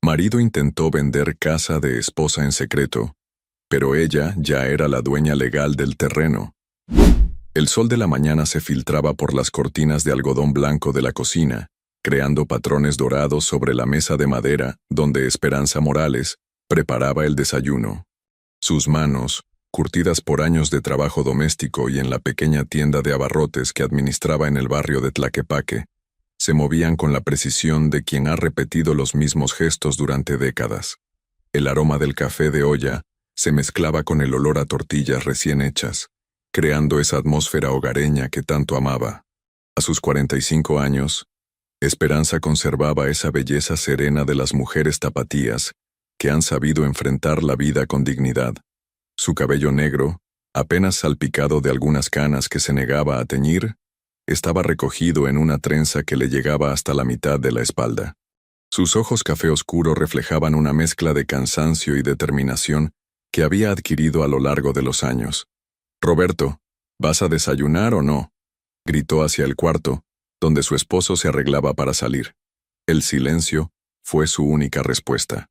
Marido intentó vender casa de esposa en secreto, pero ella ya era la dueña legal del terreno. El sol de la mañana se filtraba por las cortinas de algodón blanco de la cocina, creando patrones dorados sobre la mesa de madera donde Esperanza Morales preparaba el desayuno. Sus manos, curtidas por años de trabajo doméstico y en la pequeña tienda de abarrotes que administraba en el barrio de Tlaquepaque, se movían con la precisión de quien ha repetido los mismos gestos durante décadas. El aroma del café de olla se mezclaba con el olor a tortillas recién hechas, creando esa atmósfera hogareña que tanto amaba. A sus 45 años, Esperanza conservaba esa belleza serena de las mujeres tapatías que han sabido enfrentar la vida con dignidad. Su cabello negro, apenas salpicado de algunas canas que se negaba a teñir, estaba recogido en una trenza que le llegaba hasta la mitad de la espalda. Sus ojos café oscuro reflejaban una mezcla de cansancio y determinación que había adquirido a lo largo de los años. «Roberto, ¿vas a desayunar o no?», gritó hacia el cuarto, donde su esposo se arreglaba para salir. El silencio fue su única respuesta.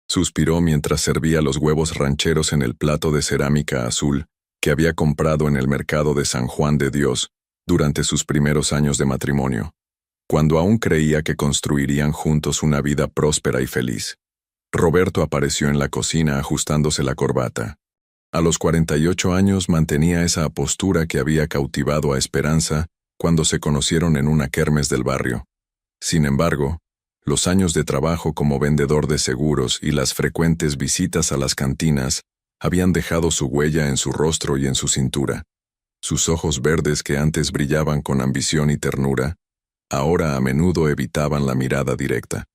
Suspiró mientras servía los huevos rancheros en el plato de cerámica azul que había comprado en el mercado de San Juan de Dios durante sus primeros años de matrimonio, cuando aún creía que construirían juntos una vida próspera y feliz. Roberto apareció en la cocina ajustándose la corbata. A los 48 años mantenía esa postura que había cautivado a Esperanza cuando se conocieron en una kermes del barrio. Sin embargo, los años de trabajo como vendedor de seguros y las frecuentes visitas a las cantinas habían dejado su huella en su rostro y en su cintura. Sus ojos verdes que antes brillaban con ambición y ternura, ahora a menudo evitaban la mirada directa.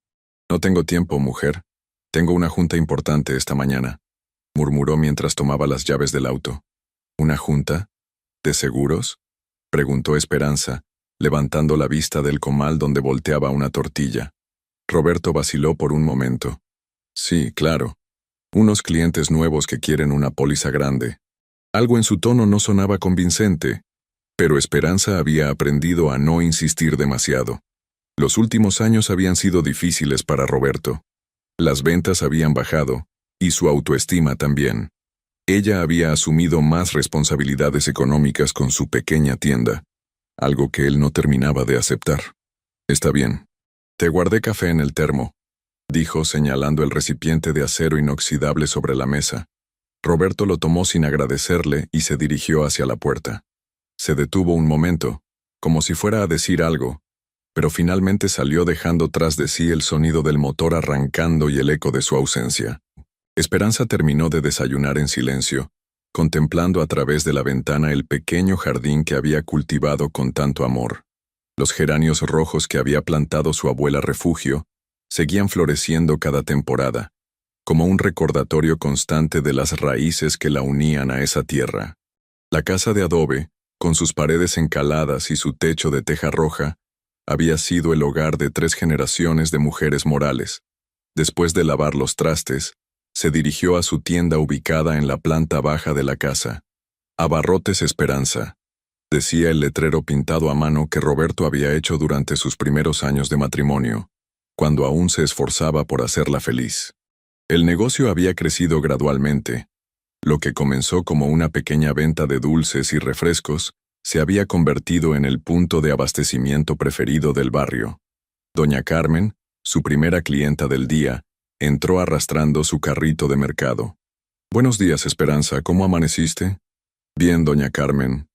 «No tengo tiempo, mujer. Tengo una junta importante esta mañana», murmuró mientras tomaba las llaves del auto. «¿Una junta? ¿De seguros?», preguntó Esperanza, levantando la vista del comal donde volteaba una tortilla. Roberto vaciló por un momento. «Sí, claro. Unos clientes nuevos que quieren una póliza grande». Algo en su tono no sonaba convincente, pero Esperanza había aprendido a no insistir demasiado. Los últimos años habían sido difíciles para Roberto. Las ventas habían bajado, y su autoestima también. Ella había asumido más responsabilidades económicas con su pequeña tienda, algo que él no terminaba de aceptar. «Está bien. Te guardé café en el termo», dijo señalando el recipiente de acero inoxidable sobre la mesa. Roberto lo tomó sin agradecerle y se dirigió hacia la puerta. Se detuvo un momento, como si fuera a decir algo, pero finalmente salió dejando tras de sí el sonido del motor arrancando y el eco de su ausencia. Esperanza terminó de desayunar en silencio, contemplando a través de la ventana el pequeño jardín que había cultivado con tanto amor. Los geranios rojos que había plantado su abuela Refugio seguían floreciendo cada temporada, como un recordatorio constante de las raíces que la unían a esa tierra. La casa de adobe, con sus paredes encaladas y su techo de teja roja, había sido el hogar de 3 generaciones de mujeres Morales. Después de lavar los trastes, se dirigió a su tienda ubicada en la planta baja de la casa. «Abarrotes Esperanza», decía el letrero pintado a mano que Roberto había hecho durante sus primeros años de matrimonio, cuando aún se esforzaba por hacerla feliz. El negocio había crecido gradualmente. Lo que comenzó como una pequeña venta de dulces y refrescos se había convertido en el punto de abastecimiento preferido del barrio. Doña Carmen, su primera clienta del día, entró arrastrando su carrito de mercado. «Buenos días, Esperanza, ¿cómo amaneciste?» «Bien, doña Carmen.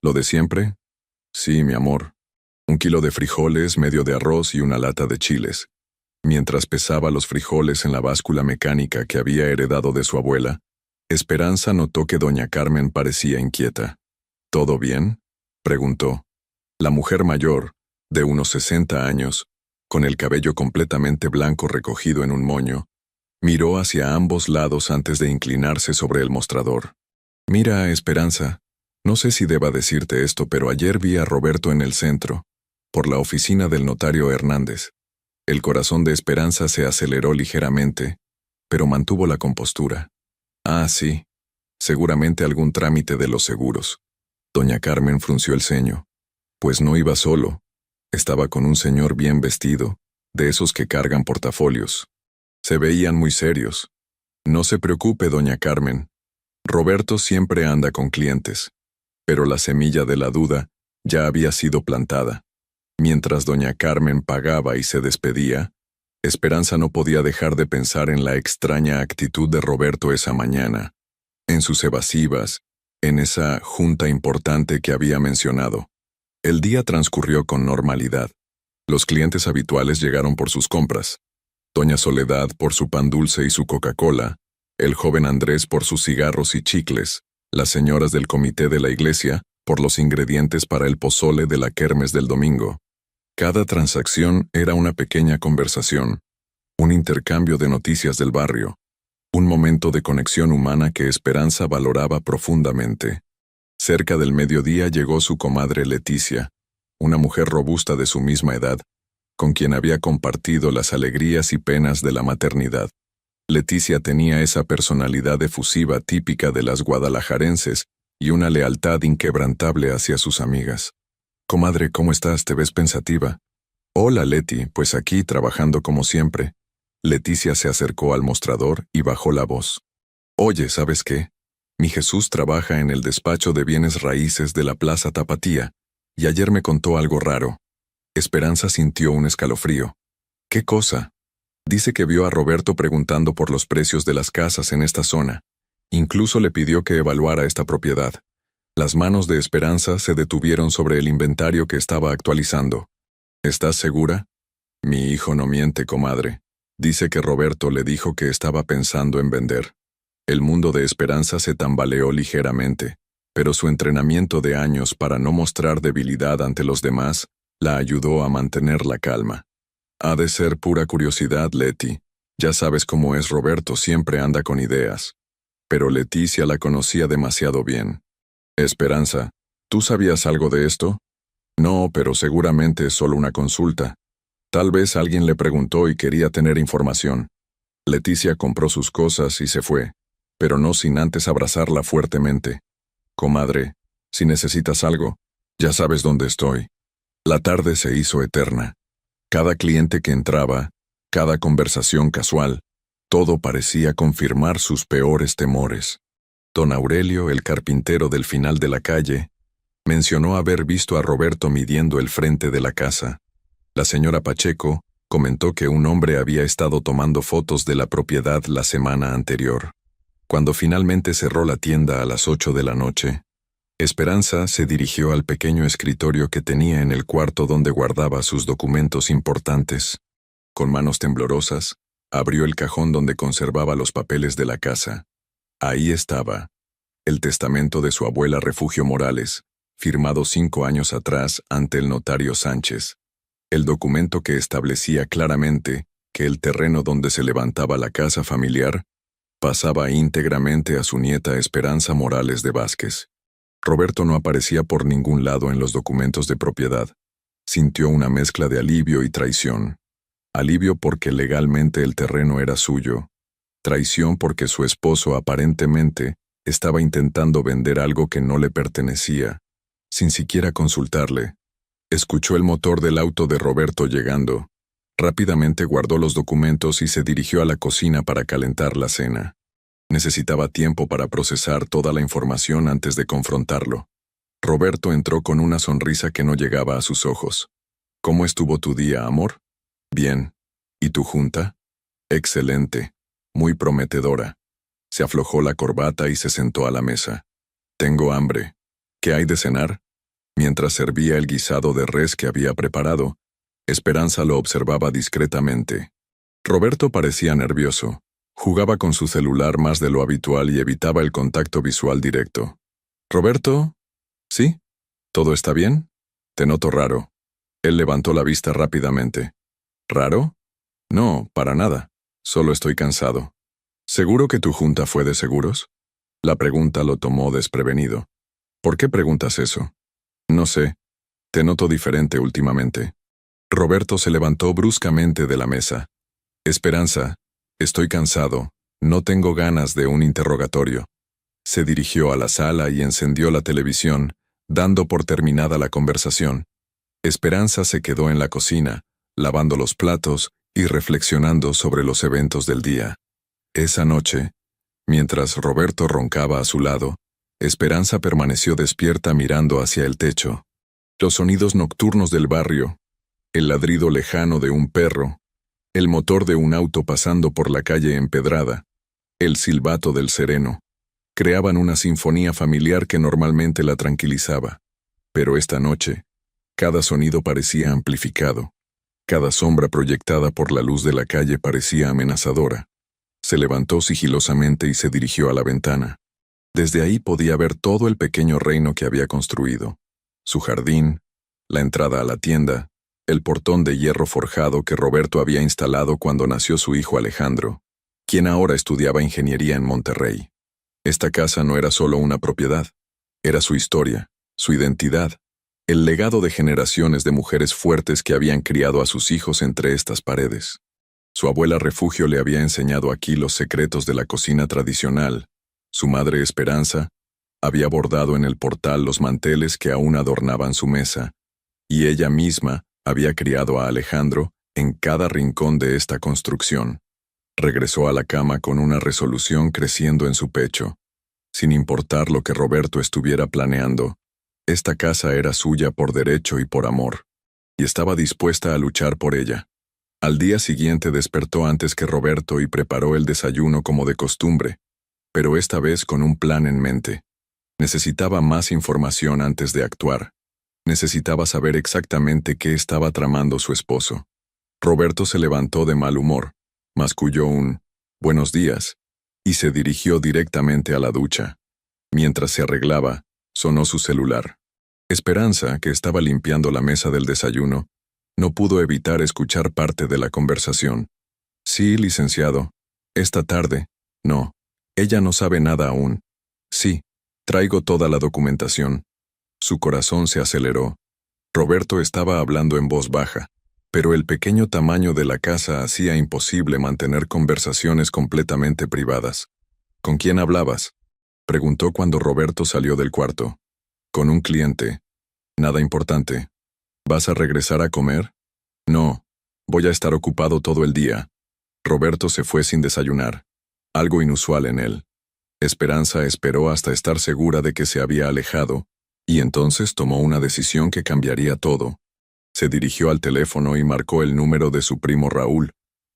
¿Lo de siempre?» «Sí, mi amor. 1 kilo de frijoles, medio de arroz y una lata de chiles». Mientras pesaba los frijoles en la báscula mecánica que había heredado de su abuela, Esperanza notó que doña Carmen parecía inquieta. «¿Todo bien?», preguntó. La mujer mayor, de unos 60 años, con el cabello completamente blanco recogido en un moño, miró hacia ambos lados antes de inclinarse sobre el mostrador. «Mira, Esperanza, no sé si deba decirte esto, pero ayer vi a Roberto en el centro, por la oficina del notario Hernández». El corazón de Esperanza se aceleró ligeramente, pero mantuvo la compostura. «Ah, sí. Seguramente algún trámite de los seguros». Doña Carmen frunció el ceño. Pues no iba solo. Estaba con un señor bien vestido, de esos que cargan portafolios. Se veían muy serios. No se preocupe, doña Carmen. Roberto siempre anda con clientes. Pero la semilla de la duda ya había sido plantada. Mientras doña Carmen pagaba y se despedía, Esperanza no podía dejar de pensar en la extraña actitud de Roberto esa mañana, en sus evasivas, en esa junta importante que había mencionado. El día transcurrió con normalidad. Los clientes habituales llegaron por sus compras. Doña Soledad por su pan dulce y su Coca-Cola, el joven Andrés por sus cigarros y chicles, las señoras del comité de la iglesia por los ingredientes para el pozole de la kermes del domingo. Cada transacción era una pequeña conversación, un intercambio de noticias del barrio, un momento de conexión humana que Esperanza valoraba profundamente. Cerca del mediodía llegó su comadre Leticia, una mujer robusta de su misma edad, con quien había compartido las alegrías y penas de la maternidad. Leticia tenía esa personalidad efusiva típica de las guadalajarenses y una lealtad inquebrantable hacia sus amigas. «Comadre, ¿cómo estás? Te ves pensativa». «Hola, Leti, pues aquí, trabajando como siempre». Leticia se acercó al mostrador y bajó la voz. «Oye, ¿sabes qué? Mi Jesús trabaja en el despacho de bienes raíces de la Plaza Tapatía, y ayer me contó algo raro». Esperanza sintió un escalofrío. «¿Qué cosa?» «Dice que vio a Roberto preguntando por los precios de las casas en esta zona. Incluso le pidió que evaluara esta propiedad». Las manos de Esperanza se detuvieron sobre el inventario que estaba actualizando. «¿Estás segura?» «Mi hijo no miente, comadre. Dice que Roberto le dijo que estaba pensando en vender». El mundo de Esperanza se tambaleó ligeramente, pero su entrenamiento de años para no mostrar debilidad ante los demás la ayudó a mantener la calma. «Ha de ser pura curiosidad, Leti. Ya sabes cómo es Roberto, siempre anda con ideas». Pero Leticia la conocía demasiado bien. «Esperanza, ¿tú sabías algo de esto?» «No, pero seguramente es solo una consulta. Tal vez alguien le preguntó y quería tener información». Leticia compró sus cosas y se fue, pero no sin antes abrazarla fuertemente. «Comadre, si necesitas algo, ya sabes dónde estoy». La tarde se hizo eterna. Cada cliente que entraba, cada conversación casual, todo parecía confirmar sus peores temores. Don Aurelio, el carpintero del final de la calle, mencionó haber visto a Roberto midiendo el frente de la casa. La señora Pacheco comentó que un hombre había estado tomando fotos de la propiedad la semana anterior. Cuando finalmente cerró la tienda a las 8 de la noche, Esperanza se dirigió al pequeño escritorio que tenía en el cuarto donde guardaba sus documentos importantes. Con manos temblorosas, abrió el cajón donde conservaba los papeles de la casa. Ahí estaba, el testamento de su abuela Refugio Morales, firmado 5 años atrás ante el notario Sánchez. El documento que establecía claramente que el terreno donde se levantaba la casa familiar pasaba íntegramente a su nieta Esperanza Morales de Vázquez. Roberto no aparecía por ningún lado en los documentos de propiedad. Sintió una mezcla de alivio y traición. Alivio porque legalmente el terreno era suyo. Traición porque su esposo aparentemente estaba intentando vender algo que no le pertenecía, sin siquiera consultarle. Escuchó el motor del auto de Roberto llegando. Rápidamente guardó los documentos y se dirigió a la cocina para calentar la cena. Necesitaba tiempo para procesar toda la información antes de confrontarlo. Roberto entró con una sonrisa que no llegaba a sus ojos. «¿Cómo estuvo tu día, amor?» «Bien. ¿Y tu junta?» «Excelente. Muy prometedora». Se aflojó la corbata y se sentó a la mesa. «Tengo hambre. ¿Qué hay de cenar?» Mientras servía el guisado de res que había preparado, Esperanza lo observaba discretamente. Roberto parecía nervioso. Jugaba con su celular más de lo habitual y evitaba el contacto visual directo. «¿Roberto? ¿Sí? ¿Todo está bien? Te noto raro». Él levantó la vista rápidamente. «¿Raro? No, para nada. Solo estoy cansado». «¿Seguro que tu junta fue de seguros?» La pregunta lo tomó desprevenido. «¿Por qué preguntas eso?» «No sé. Te noto diferente últimamente». Roberto se levantó bruscamente de la mesa. «Esperanza, estoy cansado. No tengo ganas de un interrogatorio». Se dirigió a la sala y encendió la televisión, dando por terminada la conversación. Esperanza se quedó en la cocina, lavando los platos y reflexionando sobre los eventos del día. Esa noche, mientras Roberto roncaba a su lado, Esperanza permaneció despierta mirando hacia el techo. Los sonidos nocturnos del barrio, el ladrido lejano de un perro, el motor de un auto pasando por la calle empedrada, el silbato del sereno, creaban una sinfonía familiar que normalmente la tranquilizaba. Pero esta noche, cada sonido parecía amplificado, cada sombra proyectada por la luz de la calle parecía amenazadora. Se levantó sigilosamente y se dirigió a la ventana. Desde ahí podía ver todo el pequeño reino que había construido, su jardín, la entrada a la tienda, el portón de hierro forjado que Roberto había instalado cuando nació su hijo Alejandro, quien ahora estudiaba ingeniería en Monterrey. Esta casa no era solo una propiedad, era su historia, su identidad, el legado de generaciones de mujeres fuertes que habían criado a sus hijos entre estas paredes. Su abuela Refugio le había enseñado aquí los secretos de la cocina tradicional. Su madre Esperanza había bordado en el portal los manteles que aún adornaban su mesa, y ella misma había criado a Alejandro en cada rincón de esta construcción. Regresó a la cama con una resolución creciendo en su pecho. Sin importar lo que Roberto estuviera planeando, esta casa era suya por derecho y por amor, y estaba dispuesta a luchar por ella. Al día siguiente despertó antes que Roberto y preparó el desayuno como de costumbre, pero esta vez con un plan en mente. Necesitaba más información antes de actuar. Necesitaba saber exactamente qué estaba tramando su esposo. Roberto se levantó de mal humor, masculló un «buenos días» y se dirigió directamente a la ducha. Mientras se arreglaba, sonó su celular. Esperanza, que estaba limpiando la mesa del desayuno, no pudo evitar escuchar parte de la conversación. «Sí, licenciado. Esta tarde. No. Ella no sabe nada aún. Sí, traigo toda la documentación». Su corazón se aceleró. Roberto estaba hablando en voz baja, pero el pequeño tamaño de la casa hacía imposible mantener conversaciones completamente privadas. «¿Con quién hablabas?», preguntó cuando Roberto salió del cuarto. «Con un cliente. Nada importante. ¿Vas a regresar a comer?». «No, voy a estar ocupado todo el día». Roberto se fue sin desayunar. Algo inusual en él. Esperanza esperó hasta estar segura de que se había alejado, y entonces tomó una decisión que cambiaría todo. Se dirigió al teléfono y marcó el número de su primo Raúl,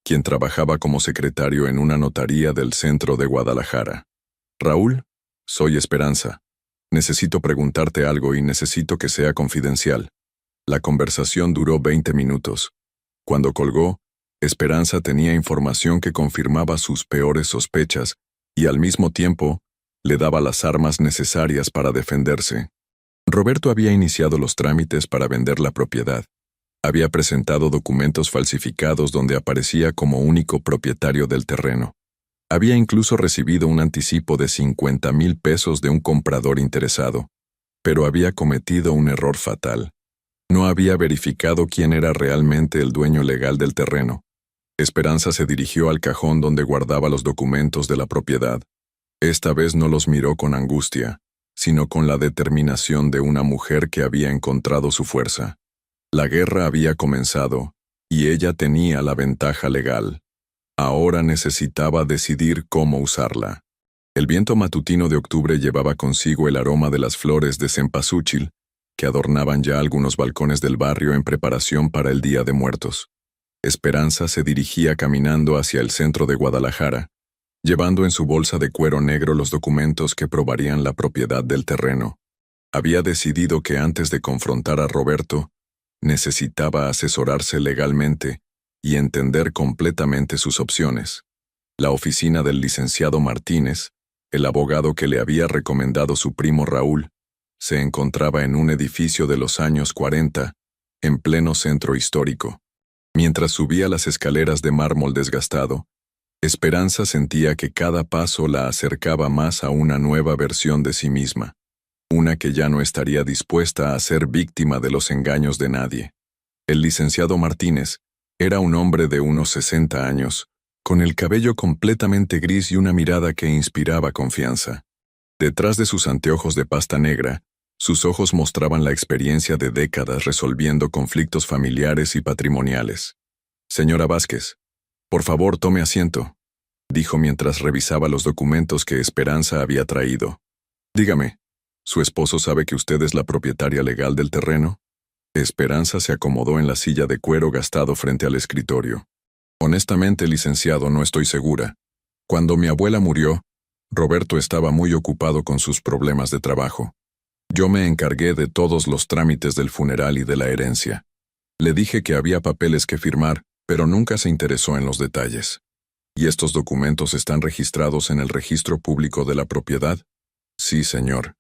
quien trabajaba como secretario en una notaría del centro de Guadalajara. «Raúl, soy Esperanza. Necesito preguntarte algo y necesito que sea confidencial». La conversación duró 20 minutos. Cuando colgó, Esperanza tenía información que confirmaba sus peores sospechas y al mismo tiempo le daba las armas necesarias para defenderse. Roberto había iniciado los trámites para vender la propiedad. Había presentado documentos falsificados donde aparecía como único propietario del terreno. Había incluso recibido un anticipo de 50,000 pesos de un comprador interesado. Pero había cometido un error fatal. No había verificado quién era realmente el dueño legal del terreno. Esperanza se dirigió al cajón donde guardaba los documentos de la propiedad. Esta vez no los miró con angustia, sino con la determinación de una mujer que había encontrado su fuerza. La guerra había comenzado, y ella tenía la ventaja legal. Ahora necesitaba decidir cómo usarla. El viento matutino de octubre llevaba consigo el aroma de las flores de cempasúchil, que adornaban ya algunos balcones del barrio en preparación para el Día de Muertos. Esperanza se dirigía caminando hacia el centro de Guadalajara, llevando en su bolsa de cuero negro los documentos que probarían la propiedad del terreno. Había decidido que antes de confrontar a Roberto, necesitaba asesorarse legalmente y entender completamente sus opciones. La oficina del licenciado Martínez, el abogado que le había recomendado su primo Raúl, se encontraba en un edificio de los años 40, en pleno centro histórico. Mientras subía las escaleras de mármol desgastado, Esperanza sentía que cada paso la acercaba más a una nueva versión de sí misma, una que ya no estaría dispuesta a ser víctima de los engaños de nadie. El licenciado Martínez era un hombre de unos 60 años, con el cabello completamente gris y una mirada que inspiraba confianza. Detrás de sus anteojos de pasta negra, sus ojos mostraban la experiencia de décadas resolviendo conflictos familiares y patrimoniales. Señora Vázquez, por favor tome asiento, dijo mientras revisaba los documentos que Esperanza había traído. Dígame, ¿su esposo sabe que usted es la propietaria legal del terreno? Esperanza se acomodó en la silla de cuero gastado frente al escritorio. Honestamente, licenciado, no estoy segura. Cuando mi abuela murió, Roberto estaba muy ocupado con sus problemas de trabajo. Yo me encargué de todos los trámites del funeral y de la herencia. Le dije que había papeles que firmar, pero nunca se interesó en los detalles. ¿Y estos documentos están registrados en el registro público de la propiedad? Sí, señor.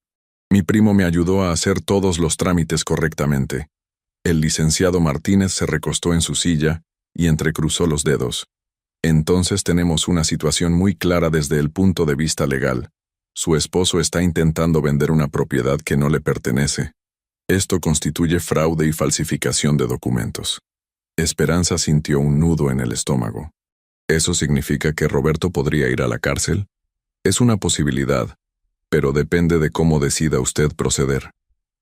Mi primo me ayudó a hacer todos los trámites correctamente. El licenciado Martínez se recostó en su silla y entrecruzó los dedos. Entonces tenemos una situación muy clara desde el punto de vista legal. Su esposo está intentando vender una propiedad que no le pertenece. Esto constituye fraude y falsificación de documentos. Esperanza sintió un nudo en el estómago. ¿Eso significa que Roberto podría ir a la cárcel? Es una posibilidad, pero depende de cómo decida usted proceder.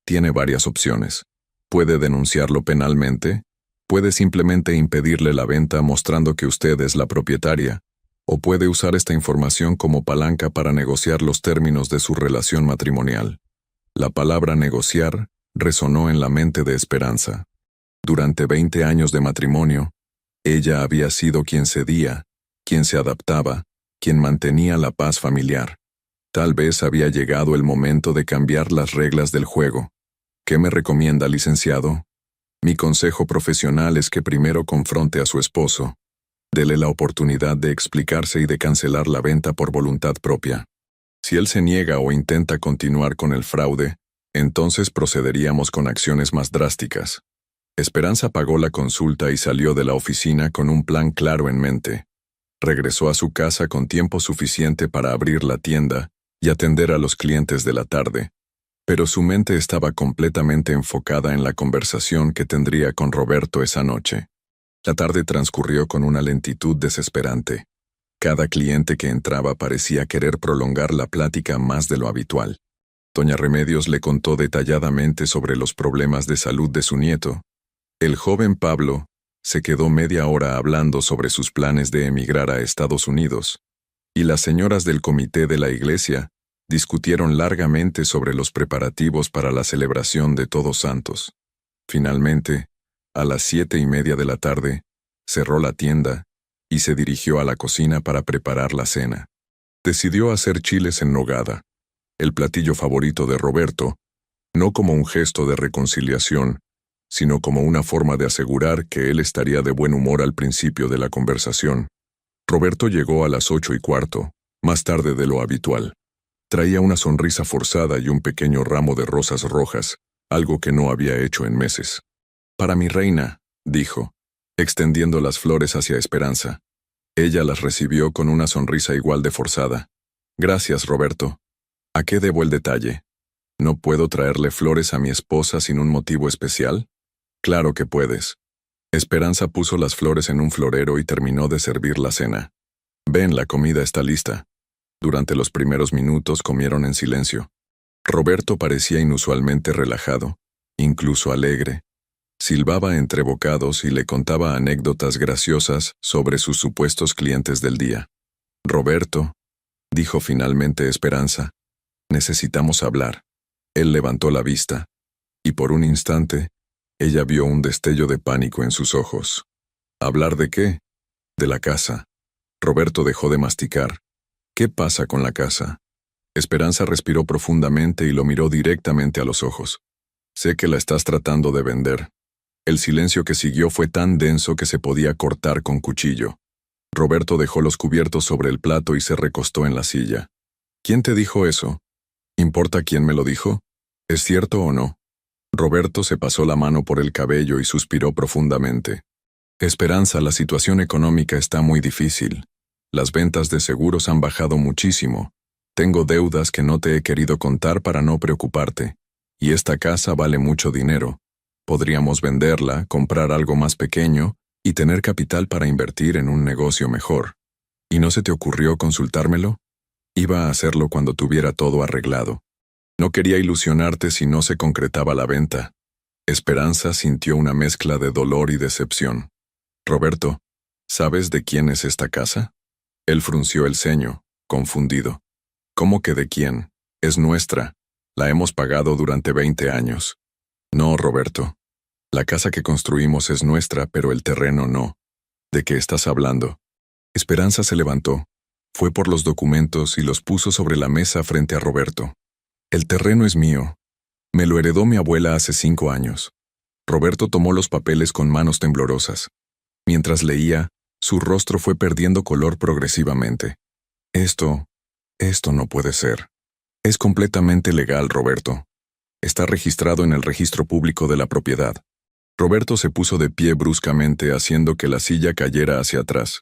Tiene varias opciones. Puede denunciarlo penalmente, puede simplemente impedirle la venta mostrando que usted es la propietaria, o puede usar esta información como palanca para negociar los términos de su relación matrimonial. La palabra negociar resonó en la mente de Esperanza. Durante 20 años de matrimonio, ella había sido quien cedía, quien se adaptaba, quien mantenía la paz familiar. Tal vez había llegado el momento de cambiar las reglas del juego. ¿Qué me recomienda, licenciado? Mi consejo profesional es que primero confronte a su esposo. Dele la oportunidad de explicarse y de cancelar la venta por voluntad propia. Si él se niega o intenta continuar con el fraude, entonces procederíamos con acciones más drásticas. Esperanza pagó la consulta y salió de la oficina con un plan claro en mente. Regresó a su casa con tiempo suficiente para abrir la tienda y atender a los clientes de la tarde, pero su mente estaba completamente enfocada en la conversación que tendría con Roberto esa noche. La tarde transcurrió con una lentitud desesperante. Cada cliente que entraba parecía querer prolongar la plática más de lo habitual. Doña Remedios le contó detalladamente sobre los problemas de salud de su nieto. El joven Pablo se quedó media hora hablando sobre sus planes de emigrar a Estados Unidos, y las señoras del comité de la iglesia discutieron largamente sobre los preparativos para la celebración de Todos Santos. Finalmente, a las 7:30 de la tarde, cerró la tienda y se dirigió a la cocina para preparar la cena. Decidió hacer chiles en nogada, el platillo favorito de Roberto, no como un gesto de reconciliación, sino como una forma de asegurar que él estaría de buen humor al principio de la conversación. Roberto llegó a las 8:15, más tarde de lo habitual. Traía una sonrisa forzada y un pequeño ramo de rosas rojas, algo que no había hecho en meses. «Para mi reina», dijo, extendiendo las flores hacia Esperanza. Ella las recibió con una sonrisa igual de forzada. «Gracias, Roberto. ¿A qué debo el detalle? ¿No puedo traerle flores a mi esposa sin un motivo especial?» «Claro que puedes». Esperanza puso las flores en un florero y terminó de servir la cena. «Ven, la comida está lista». Durante los primeros minutos comieron en silencio. Roberto parecía inusualmente relajado, incluso alegre. Silbaba entre bocados y le contaba anécdotas graciosas sobre sus supuestos clientes del día. «Roberto», dijo finalmente Esperanza, «necesitamos hablar». Él levantó la vista, y por un instante, ella vio un destello de pánico en sus ojos. ¿Hablar de qué? De la casa. Roberto dejó de masticar. ¿Qué pasa con la casa? Esperanza respiró profundamente y lo miró directamente a los ojos. Sé que la estás tratando de vender. El silencio que siguió fue tan denso que se podía cortar con cuchillo. Roberto dejó los cubiertos sobre el plato y se recostó en la silla. ¿Quién te dijo eso? ¿Importa quién me lo dijo? ¿Es cierto o no? Roberto se pasó la mano por el cabello y suspiró profundamente. Esperanza, la situación económica está muy difícil. Las ventas de seguros han bajado muchísimo. Tengo deudas que no te he querido contar para no preocuparte. Y esta casa vale mucho dinero. Podríamos venderla, comprar algo más pequeño y tener capital para invertir en un negocio mejor. ¿Y no se te ocurrió consultármelo? Iba a hacerlo cuando tuviera todo arreglado. No quería ilusionarte si no se concretaba la venta. Esperanza sintió una mezcla de dolor y decepción. Roberto, ¿Sabes de quién es esta casa? Él frunció el ceño, confundido. ¿Cómo que de quién? Es nuestra. La hemos pagado durante 20 años. No, Roberto. La casa que construimos es nuestra, pero el terreno no. ¿De qué estás hablando? Esperanza se levantó, fue por los documentos y los puso sobre la mesa frente a Roberto. El terreno es mío. Me lo heredó mi abuela hace 5 años. Roberto tomó los papeles con manos temblorosas. Mientras leía, su rostro fue perdiendo color progresivamente. Esto no puede ser. Es completamente legal, Roberto. Está registrado en el registro público de la propiedad. Roberto se puso de pie bruscamente, haciendo que la silla cayera hacia atrás.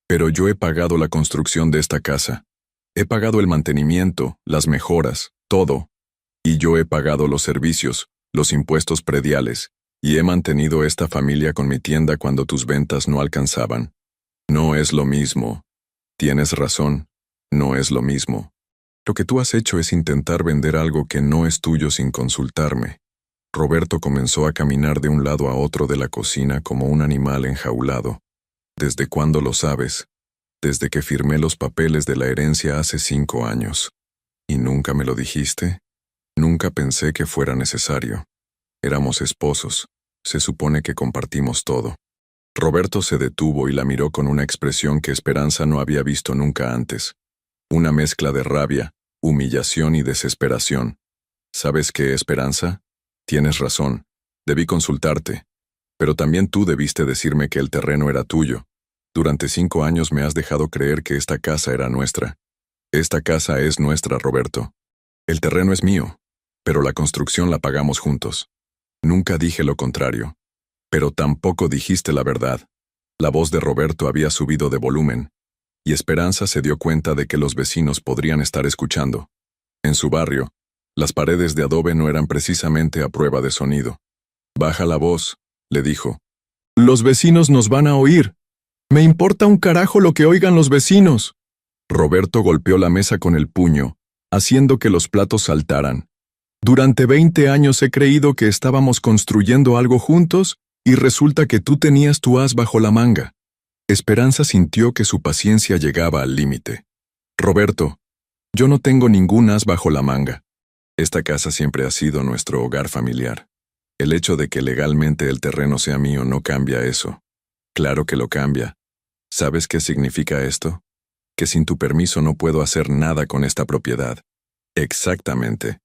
Pero yo he pagado la construcción de esta casa. He pagado el mantenimiento, las mejoras, todo. Y yo he pagado los servicios, los impuestos prediales, y he mantenido esta familia con mi tienda cuando tus ventas no alcanzaban. No es lo mismo. Tienes razón, no es lo mismo. Lo que tú has hecho es intentar vender algo que no es tuyo sin consultarme. Roberto comenzó a caminar de un lado a otro de la cocina como un animal enjaulado. ¿Desde cuándo lo sabes? Desde que firmé los papeles de la herencia hace 5 años. ¿Y nunca me lo dijiste? Nunca pensé que fuera necesario. Éramos esposos. Se supone que compartimos todo. Roberto se detuvo y la miró con una expresión que Esperanza no había visto nunca antes. Una mezcla de rabia, humillación y desesperación. ¿Sabes qué, Esperanza? Tienes razón. Debí consultarte. Pero también tú debiste decirme que el terreno era tuyo. Durante 5 años me has dejado creer que esta casa era nuestra. Esta casa es nuestra, Roberto. El terreno es mío, pero la construcción la pagamos juntos. Nunca dije lo contrario. Pero tampoco dijiste la verdad. La voz de Roberto había subido de volumen, y Esperanza se dio cuenta de que los vecinos podrían estar escuchando. En su barrio, las paredes de adobe no eran precisamente a prueba de sonido. «Baja la voz», le dijo. «Los vecinos nos van a oír. Me importa un carajo lo que oigan los vecinos». Roberto golpeó la mesa con el puño, haciendo que los platos saltaran. «Durante 20 años he creído que estábamos construyendo algo juntos y resulta que tú tenías tu as bajo la manga». Esperanza sintió que su paciencia llegaba al límite. «Roberto, yo no tengo ningún as bajo la manga. Esta casa siempre ha sido nuestro hogar familiar. El hecho de que legalmente el terreno sea mío no cambia eso. Claro que lo cambia. ¿Sabes qué significa esto? Que sin tu permiso no puedo hacer nada con esta propiedad». «Exactamente.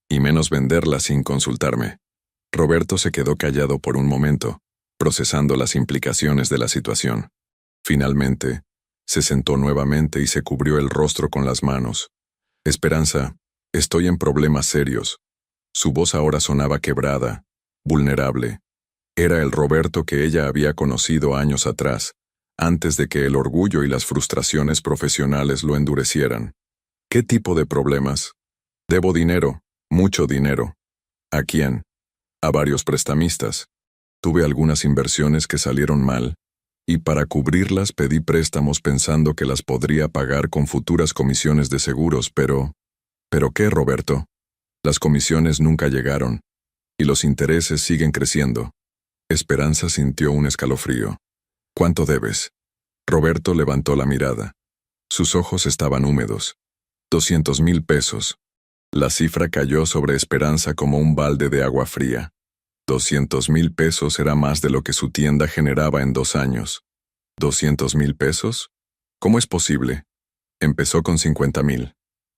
Y menos venderla sin consultarme». Roberto se quedó callado por un momento, procesando las implicaciones de la situación. Finalmente, se sentó nuevamente y se cubrió el rostro con las manos. «Esperanza, estoy en problemas serios». Su voz ahora sonaba quebrada, vulnerable. Era el Roberto que ella había conocido años atrás, antes de que el orgullo y las frustraciones profesionales lo endurecieran. «¿Qué tipo de problemas?» «Debo dinero, mucho dinero». «¿A quién?» «A varios prestamistas. Tuve algunas inversiones que salieron mal, y para cubrirlas pedí préstamos pensando que las podría pagar con futuras comisiones de seguros, pero... ¿Pero qué, Roberto? Las comisiones nunca llegaron, y los intereses siguen creciendo». Esperanza sintió un escalofrío. «¿Cuánto debes?» Roberto levantó la mirada. Sus ojos estaban húmedos. 200,000 pesos. La cifra cayó sobre Esperanza como un balde de agua fría. 200,000 pesos era más de lo que su tienda generaba en 2 años. ¿200,000 pesos? ¿Cómo es posible? Empezó con 50,000.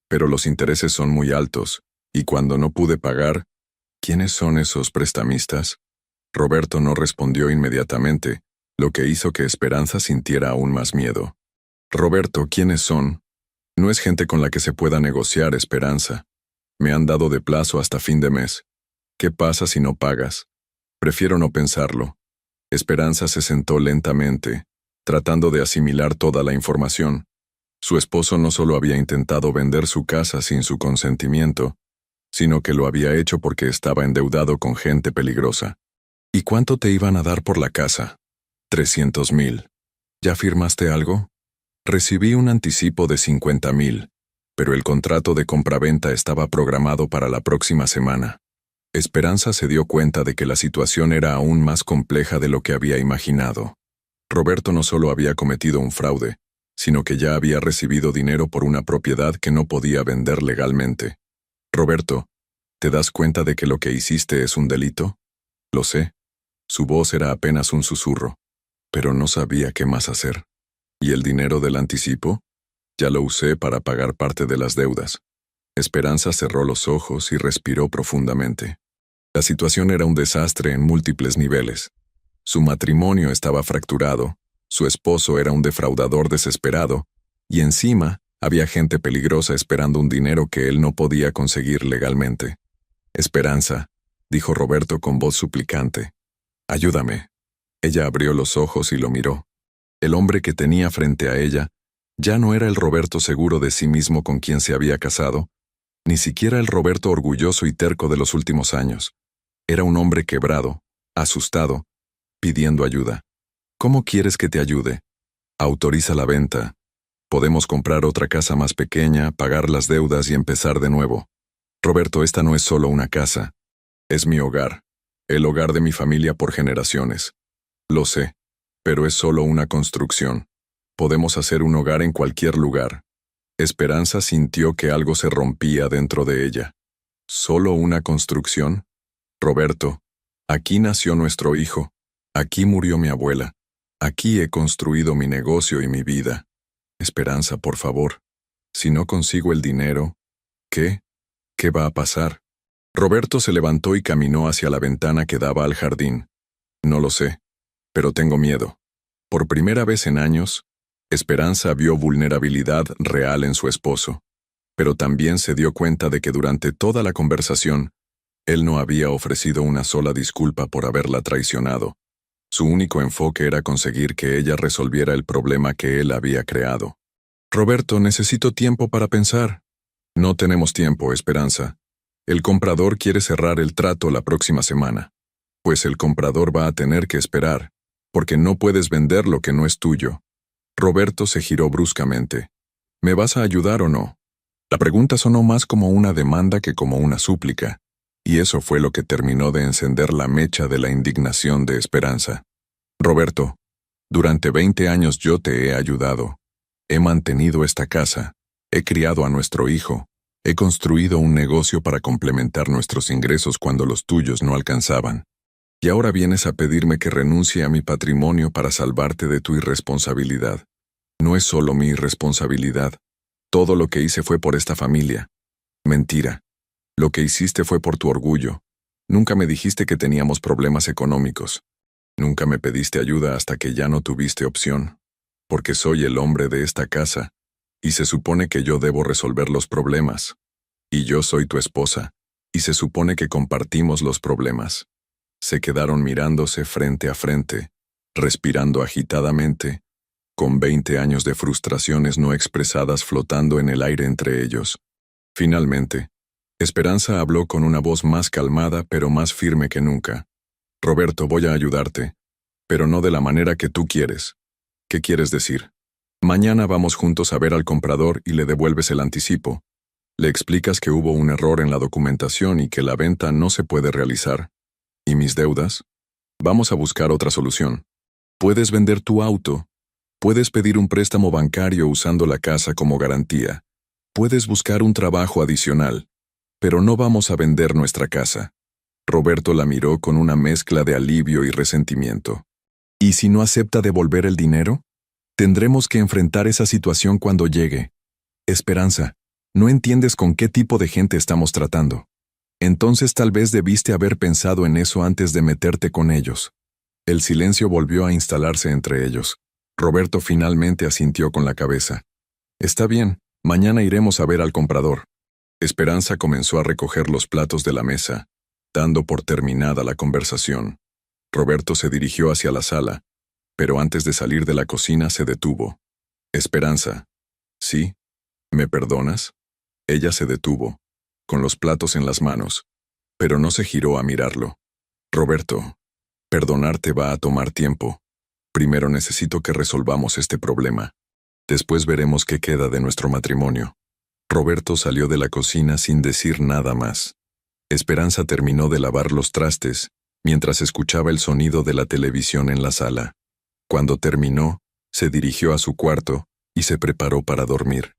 Pero los intereses son muy altos, y cuando no pude pagar, ¿quiénes son esos prestamistas? Roberto no respondió inmediatamente, lo que hizo que Esperanza sintiera aún más miedo. «Roberto, ¿quiénes son? No es gente con la que se pueda negociar, Esperanza. Me han dado de plazo hasta fin de mes. ¿Qué pasa si no pagas?» «Prefiero no pensarlo». Esperanza se sentó lentamente, tratando de asimilar toda la información. Su esposo no solo había intentado vender su casa sin su consentimiento, sino que lo había hecho porque estaba endeudado con gente peligrosa. «¿Y cuánto te iban a dar por la casa?» 300,000. ¿Ya firmaste algo?» «Recibí un anticipo de 50,000, pero el contrato de compraventa estaba programado para la próxima semana». Esperanza se dio cuenta de que la situación era aún más compleja de lo que había imaginado. Roberto no solo había cometido un fraude, sino que ya había recibido dinero por una propiedad que no podía vender legalmente. Roberto, ¿te das cuenta de que lo que hiciste es un delito? Lo sé. Su voz era apenas un susurro, pero no sabía qué más hacer. ¿Y el dinero del anticipo? Ya lo usé para pagar parte de las deudas. Esperanza cerró los ojos y respiró profundamente. La situación era un desastre en múltiples niveles. Su matrimonio estaba fracturado, su esposo era un defraudador desesperado, y encima había gente peligrosa esperando un dinero que él no podía conseguir legalmente. Esperanza, dijo Roberto con voz suplicante. Ayúdame. Ella abrió los ojos y lo miró. El hombre que tenía frente a ella ya no era el Roberto seguro de sí mismo con quien se había casado, ni siquiera el Roberto orgulloso y terco de los últimos años. Era un hombre quebrado, asustado, pidiendo ayuda. ¿Cómo quieres que te ayude? Autoriza la venta. Podemos comprar otra casa más pequeña, pagar las deudas y empezar de nuevo. Roberto, esta no es solo una casa. Es mi hogar, el hogar de mi familia por generaciones. Lo sé, pero es solo una construcción. Podemos hacer un hogar en cualquier lugar. Esperanza sintió que algo se rompía dentro de ella. ¿Solo una construcción? Roberto, aquí nació nuestro hijo. Aquí murió mi abuela. Aquí he construido mi negocio y mi vida. Esperanza, por favor. Si no consigo el dinero, ¿qué? ¿Qué va a pasar? Roberto se levantó y caminó hacia la ventana que daba al jardín. No lo sé, pero tengo miedo. Por primera vez en años, Esperanza vio vulnerabilidad real en su esposo, pero también se dio cuenta de que durante toda la conversación, él no había ofrecido una sola disculpa por haberla traicionado. Su único enfoque era conseguir que ella resolviera el problema que él había creado. Roberto, necesito tiempo para pensar. No tenemos tiempo, Esperanza. El comprador quiere cerrar el trato la próxima semana. Pues el comprador va a tener que esperar, porque no puedes vender lo que no es tuyo. Roberto se giró bruscamente. ¿Me vas a ayudar o no? La pregunta sonó más como una demanda que como una súplica, y eso fue lo que terminó de encender la mecha de la indignación de Esperanza. Roberto, durante 20 años yo te he ayudado. He mantenido esta casa, he criado a nuestro hijo, he construido un negocio para complementar nuestros ingresos cuando los tuyos no alcanzaban. Y ahora vienes a pedirme que renuncie a mi patrimonio para salvarte de tu irresponsabilidad. No es solo mi irresponsabilidad. Todo lo que hice fue por esta familia. Mentira. Lo que hiciste fue por tu orgullo. Nunca me dijiste que teníamos problemas económicos. Nunca me pediste ayuda hasta que ya no tuviste opción. Porque soy el hombre de esta casa, y se supone que yo debo resolver los problemas. Y yo soy tu esposa, y se supone que compartimos los problemas. Se quedaron mirándose frente a frente, respirando agitadamente, con 20 años de frustraciones no expresadas flotando en el aire entre ellos. Finalmente, Esperanza habló con una voz más calmada pero más firme que nunca. Roberto, voy a ayudarte, pero no de la manera que tú quieres. ¿Qué quieres decir? Mañana vamos juntos a ver al comprador y le devuelves el anticipo. Le explicas que hubo un error en la documentación y que la venta no se puede realizar. ¿Y mis deudas? Vamos a buscar otra solución. Puedes vender tu auto. Puedes pedir un préstamo bancario usando la casa como garantía. Puedes buscar un trabajo adicional. Pero no vamos a vender nuestra casa. Roberto la miró con una mezcla de alivio y resentimiento. ¿Y si no acepta devolver el dinero? Tendremos que enfrentar esa situación cuando llegue. Esperanza, no entiendes con qué tipo de gente estamos tratando. Entonces tal vez debiste haber pensado en eso antes de meterte con ellos. El silencio volvió a instalarse entre ellos. Roberto finalmente asintió con la cabeza. Está bien, mañana iremos a ver al comprador. Esperanza comenzó a recoger los platos de la mesa, dando por terminada la conversación. Roberto se dirigió hacia la sala, pero antes de salir de la cocina se detuvo. Esperanza. ¿Sí? ¿Me perdonas? Ella se detuvo, con los platos en las manos, pero no se giró a mirarlo. Roberto, perdonarte va a tomar tiempo. Primero necesito que resolvamos este problema. Después veremos qué queda de nuestro matrimonio. Roberto salió de la cocina sin decir nada más. Esperanza terminó de lavar los trastes, mientras escuchaba el sonido de la televisión en la sala. Cuando terminó, se dirigió a su cuarto y se preparó para dormir.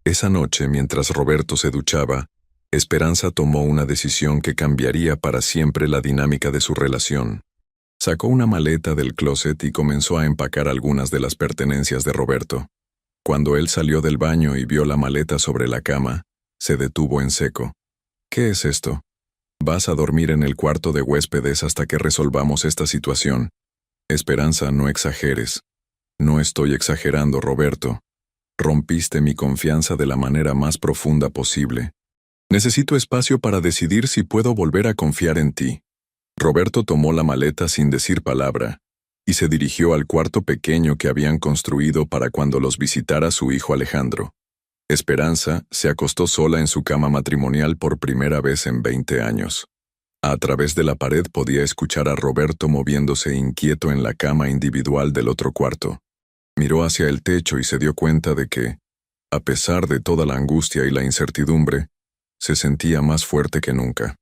Esa noche, mientras Roberto se duchaba, Esperanza tomó una decisión que cambiaría para siempre la dinámica de su relación. Sacó una maleta del closet y comenzó a empacar algunas de las pertenencias de Roberto. Cuando él salió del baño y vio la maleta sobre la cama, se detuvo en seco. ¿Qué es esto? Vas a dormir en el cuarto de huéspedes hasta que resolvamos esta situación. Esperanza, no exageres. No estoy exagerando, Roberto. Rompiste mi confianza de la manera más profunda posible. Necesito espacio para decidir si puedo volver a confiar en ti. Roberto tomó la maleta sin decir palabra y se dirigió al cuarto pequeño que habían construido para cuando los visitara su hijo Alejandro. Esperanza se acostó sola en su cama matrimonial por primera vez en 20 años. A través de la pared podía escuchar a Roberto moviéndose inquieto en la cama individual del otro cuarto. Miró hacia el techo y se dio cuenta de que, a pesar de toda la angustia y la incertidumbre, se sentía más fuerte que nunca.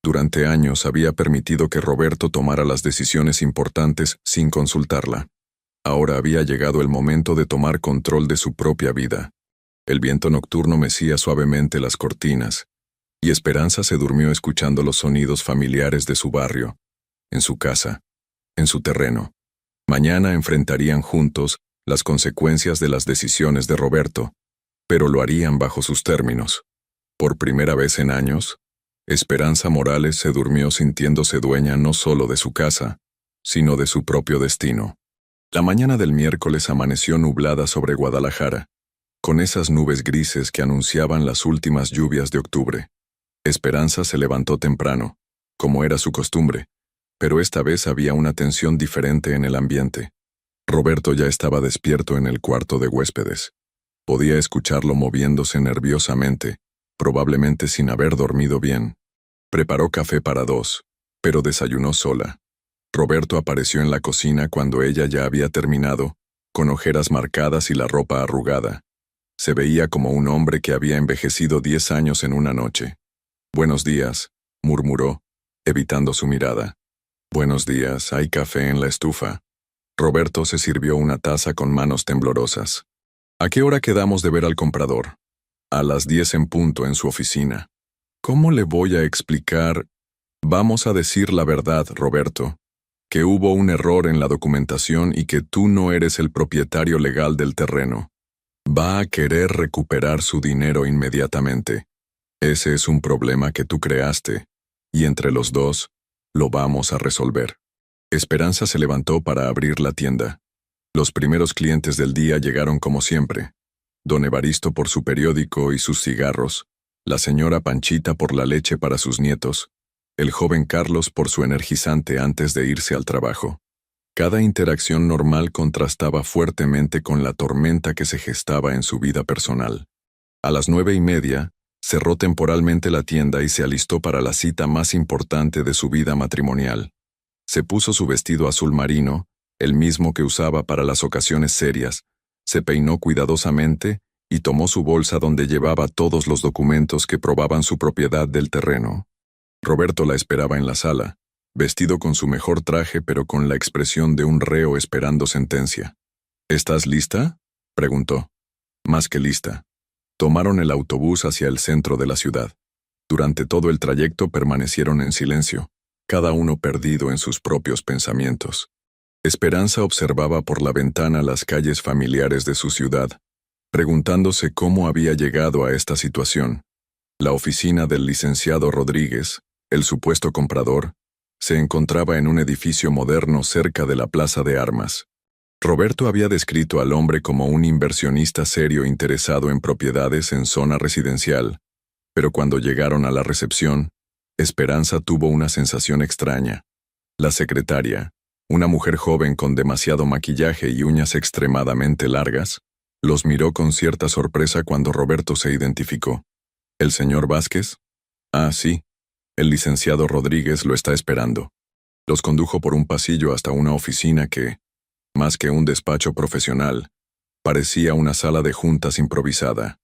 Durante años había permitido que Roberto tomara las decisiones importantes sin consultarla. Ahora había llegado el momento de tomar control de su propia vida. El viento nocturno mecía suavemente las cortinas, y Esperanza se durmió escuchando los sonidos familiares de su barrio, en su casa, en su terreno. Mañana enfrentarían juntos las consecuencias de las decisiones de Roberto, pero lo harían bajo sus términos. Por primera vez en años, Esperanza Morales se durmió sintiéndose dueña no solo de su casa, sino de su propio destino. La mañana del miércoles amaneció nublada sobre Guadalajara, con esas nubes grises que anunciaban las últimas lluvias de octubre. Esperanza se levantó temprano, como era su costumbre, pero esta vez había una tensión diferente en el ambiente. Roberto ya estaba despierto en el cuarto de huéspedes. Podía escucharlo moviéndose nerviosamente, probablemente sin haber dormido bien. Preparó café para dos, pero desayunó sola. Roberto apareció en la cocina cuando ella ya había terminado, con ojeras marcadas y la ropa arrugada. Se veía como un hombre que había envejecido 10 años en una noche. «Buenos días», murmuró, evitando su mirada. «Buenos días, ¿hay café en la estufa?» Roberto se sirvió una taza con manos temblorosas. «¿A qué hora quedamos de ver al comprador?» «A las 10 en punto en su oficina». «¿Cómo le voy a explicar?» «Vamos a decir la verdad, Roberto, que hubo un error en la documentación y que tú no eres el propietario legal del terreno. Va a querer recuperar su dinero inmediatamente. Ese es un problema que tú creaste, y entre los dos, lo vamos a resolver». Esperanza se levantó para abrir la tienda. Los primeros clientes del día llegaron como siempre. Don Evaristo por su periódico y sus cigarros, la señora Panchita por la leche para sus nietos, el joven Carlos por su energizante antes de irse al trabajo. Cada interacción normal contrastaba fuertemente con la tormenta que se gestaba en su vida personal. A las 9:30, cerró temporalmente la tienda y se alistó para la cita más importante de su vida matrimonial. Se puso su vestido azul marino, el mismo que usaba para las ocasiones serias, se peinó cuidadosamente y tomó su bolsa donde llevaba todos los documentos que probaban su propiedad del terreno. Roberto la esperaba en la sala, vestido con su mejor traje pero con la expresión de un reo esperando sentencia. «¿Estás lista?», preguntó. «Más que lista». Tomaron el autobús hacia el centro de la ciudad. Durante todo el trayecto permanecieron en silencio, cada uno perdido en sus propios pensamientos. Esperanza observaba por la ventana las calles familiares de su ciudad, preguntándose cómo había llegado a esta situación. La oficina del licenciado Rodríguez, el supuesto comprador, se encontraba en un edificio moderno cerca de la Plaza de Armas. Roberto había descrito al hombre como un inversionista serio interesado en propiedades en zona residencial, pero cuando llegaron a la recepción, Esperanza tuvo una sensación extraña. La secretaria, una mujer joven con demasiado maquillaje y uñas extremadamente largas, los miró con cierta sorpresa cuando Roberto se identificó. «¿El señor Vázquez?» «Ah, sí. El licenciado Rodríguez lo está esperando». Los condujo por un pasillo hasta una oficina que, más que un despacho profesional, parecía una sala de juntas improvisada.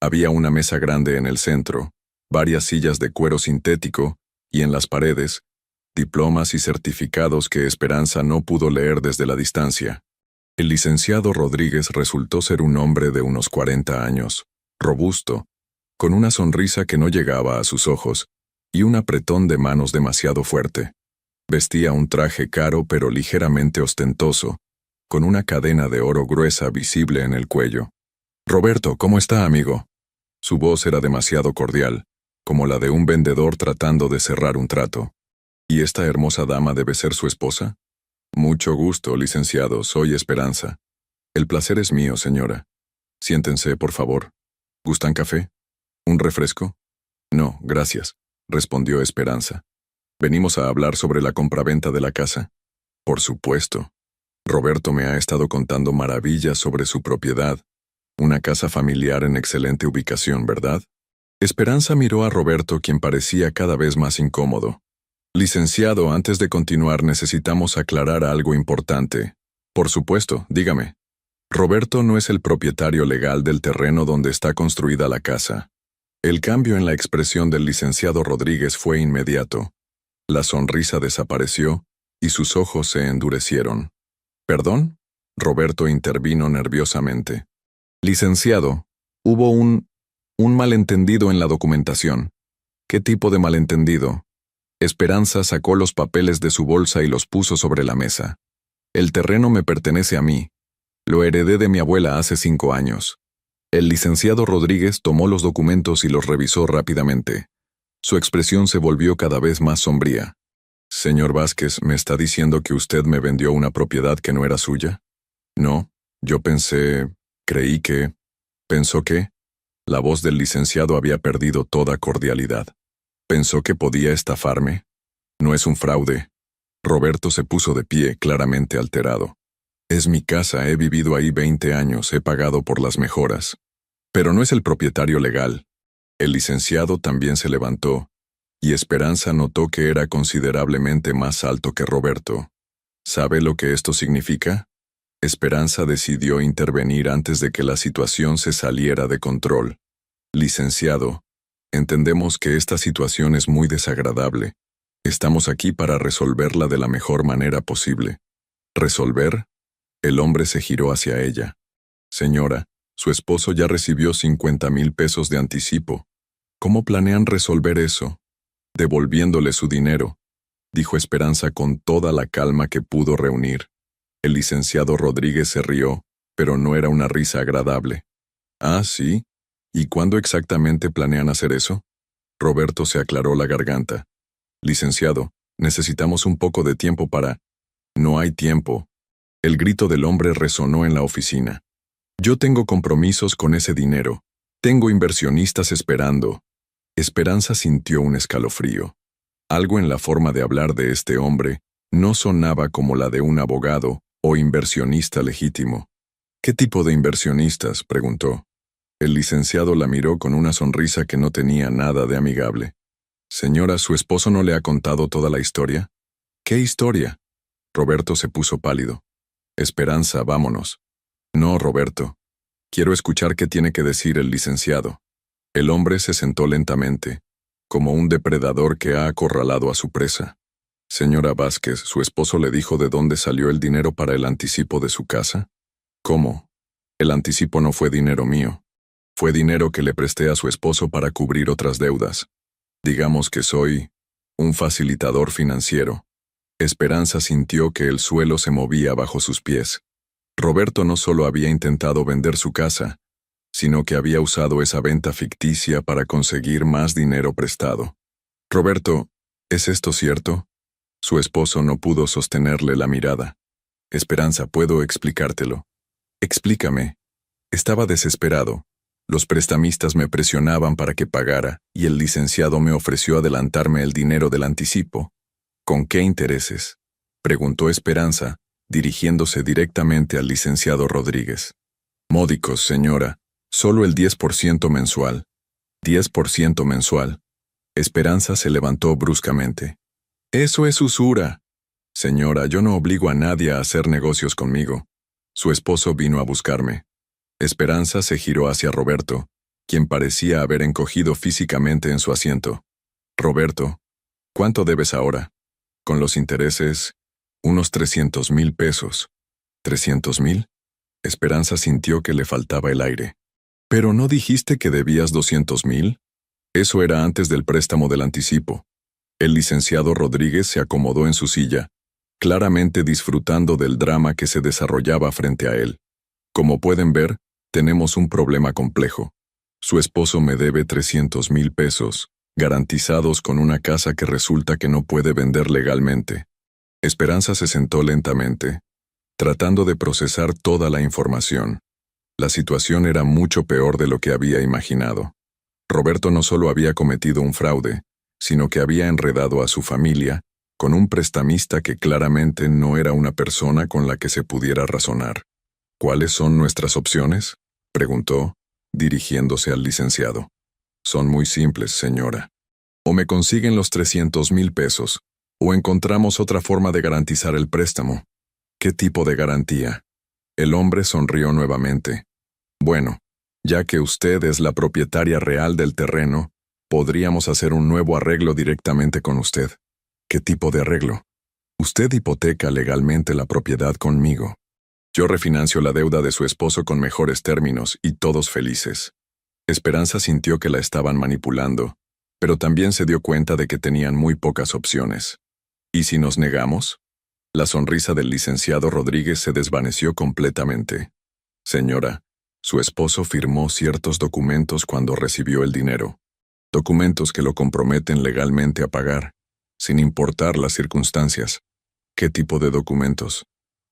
Había una mesa grande en el centro, varias sillas de cuero sintético y en las paredes, diplomas y certificados que Esperanza no pudo leer desde la distancia. El licenciado Rodríguez resultó ser un hombre de unos 40 años, robusto, con una sonrisa que no llegaba a sus ojos y un apretón de manos demasiado fuerte. Vestía un traje caro pero ligeramente ostentoso, con una cadena de oro gruesa visible en el cuello. «Roberto, ¿cómo está, amigo?». Su voz era demasiado cordial, como la de un vendedor tratando de cerrar un trato. «¿Y esta hermosa dama debe ser su esposa?». «Mucho gusto, licenciado, soy Esperanza». «El placer es mío, señora. Siéntense, por favor. ¿Gustan café? ¿Un refresco?». «No, gracias», respondió Esperanza. «¿Venimos a hablar sobre la compraventa de la casa?». «Por supuesto. Roberto me ha estado contando maravillas sobre su propiedad. Una casa familiar en excelente ubicación, ¿verdad?». Esperanza miró a Roberto, quien parecía cada vez más incómodo. «Licenciado, antes de continuar necesitamos aclarar algo importante». «Por supuesto, dígame». «Roberto no es el propietario legal del terreno donde está construida la casa». El cambio en la expresión del licenciado Rodríguez fue inmediato. La sonrisa desapareció y sus ojos se endurecieron. «¿Perdón?». Roberto intervino nerviosamente. «Licenciado, hubo un malentendido en la documentación». «¿Qué tipo de malentendido?». Esperanza sacó los papeles de su bolsa y los puso sobre la mesa. «El terreno me pertenece a mí. Lo heredé de mi abuela hace 5 años». El licenciado Rodríguez tomó los documentos y los revisó rápidamente. Su expresión se volvió cada vez más sombría. «Señor Vázquez, ¿me está diciendo que usted me vendió una propiedad que no era suya?». «No, yo creí que». «¿Pensó que?». La voz del licenciado había perdido toda cordialidad. «¿Pensó que podía estafarme?». «No es un fraude». Roberto se puso de pie, claramente alterado. «Es mi casa, he vivido ahí 20 años, he pagado por las mejoras. Pero no es el propietario legal». El licenciado también se levantó, y Esperanza notó que era considerablemente más alto que Roberto. «¿Sabe lo que esto significa?». Esperanza decidió intervenir antes de que la situación se saliera de control. «Licenciado, entendemos que esta situación es muy desagradable. Estamos aquí para resolverla de la mejor manera posible». «¿Resolver?». El hombre se giró hacia ella. «Señora, su esposo ya recibió 50,000 pesos de anticipo. ¿Cómo planean resolver eso?». «Devolviéndole su dinero», dijo Esperanza con toda la calma que pudo reunir. El licenciado Rodríguez se rió, pero no era una risa agradable. «Ah, sí. ¿Y cuándo exactamente planean hacer eso?». Roberto se aclaró la garganta. «Licenciado, necesitamos un poco de tiempo para». «No hay tiempo». El grito del hombre resonó en la oficina. «Yo tengo compromisos con ese dinero. Tengo inversionistas esperando». Esperanza sintió un escalofrío. Algo en la forma de hablar de este hombre no sonaba como la de un abogado o inversionista legítimo. «¿Qué tipo de inversionistas?», preguntó. El licenciado la miró con una sonrisa que no tenía nada de amigable. «Señora, ¿su esposo no le ha contado toda la historia?». «¿Qué historia?». Roberto se puso pálido. «Esperanza, vámonos». «No, Roberto. Quiero escuchar qué tiene que decir el licenciado». El hombre se sentó lentamente, como un depredador que ha acorralado a su presa. «Señora Vázquez, ¿su esposo le dijo de dónde salió el dinero para el anticipo de su casa?». «¿Cómo?». «El anticipo no fue dinero mío. Fue dinero que le presté a su esposo para cubrir otras deudas. Digamos que soy un facilitador financiero». Esperanza sintió que el suelo se movía bajo sus pies. Roberto no solo había intentado vender su casa, sino que había usado esa venta ficticia para conseguir más dinero prestado. «Roberto, ¿es esto cierto?». Su esposo no pudo sostenerle la mirada. «Esperanza, puedo explicártelo». «Explícame». Estaba desesperado. Los prestamistas me presionaban para que pagara, y el licenciado me ofreció adelantarme el dinero del anticipo. «¿Con qué intereses?», preguntó Esperanza, dirigiéndose directamente al licenciado Rodríguez. «Módicos, señora. Solo el 10% mensual». «¿10% mensual?». Esperanza se levantó bruscamente. «Eso es usura». «Señora, yo no obligo a nadie a hacer negocios conmigo. Su esposo vino a buscarme». Esperanza se giró hacia Roberto, quien parecía haber encogido físicamente en su asiento. «Roberto, ¿cuánto debes ahora?». «Con los intereses, unos 300,000 pesos». ¿300,000? Esperanza sintió que le faltaba el aire. ¿Pero no dijiste que debías 200,000? Eso era antes del préstamo del anticipo. El licenciado Rodríguez se acomodó en su silla, claramente disfrutando del drama que se desarrollaba frente a él. Como pueden ver, tenemos un problema complejo. Su esposo me debe 300,000 pesos, garantizados con una casa que resulta que no puede vender legalmente. Esperanza se sentó lentamente, tratando de procesar toda la información. La situación era mucho peor de lo que había imaginado. Roberto no solo había cometido un fraude, sino que había enredado a su familia con un prestamista que claramente no era una persona con la que se pudiera razonar. ¿Cuáles son nuestras opciones?, preguntó, dirigiéndose al licenciado. Son muy simples, señora. O me consiguen los 300,000 pesos, o encontramos otra forma de garantizar el préstamo. ¿Qué tipo de garantía? El hombre sonrió nuevamente. Bueno, ya que usted es la propietaria real del terreno, podríamos hacer un nuevo arreglo directamente con usted. ¿Qué tipo de arreglo? Usted hipoteca legalmente la propiedad conmigo. Yo refinancio la deuda de su esposo con mejores términos y todos felices. Esperanza sintió que la estaban manipulando, pero también se dio cuenta de que tenían muy pocas opciones. ¿Y si nos negamos? La sonrisa del licenciado Rodríguez se desvaneció completamente. Señora, su esposo firmó ciertos documentos cuando recibió el dinero. Documentos que lo comprometen legalmente a pagar, sin importar las circunstancias. ¿Qué tipo de documentos?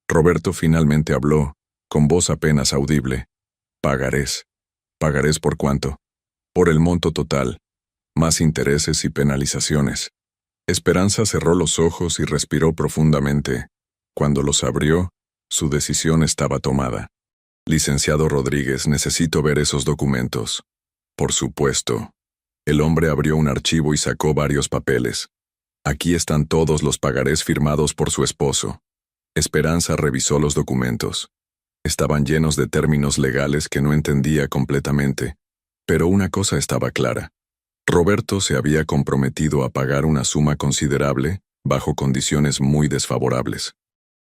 Roberto finalmente habló, con voz apenas audible. Pagarés. ¿Pagarés por cuánto? Por el monto total, más intereses y penalizaciones. Esperanza cerró los ojos y respiró profundamente. Cuando los abrió, su decisión estaba tomada. Licenciado Rodríguez, necesito ver esos documentos. Por supuesto. El hombre abrió un archivo y sacó varios papeles. Aquí están todos los pagarés firmados por su esposo. Esperanza revisó los documentos. Estaban llenos de términos legales que no entendía completamente, pero una cosa estaba clara. Roberto se había comprometido a pagar una suma considerable, bajo condiciones muy desfavorables.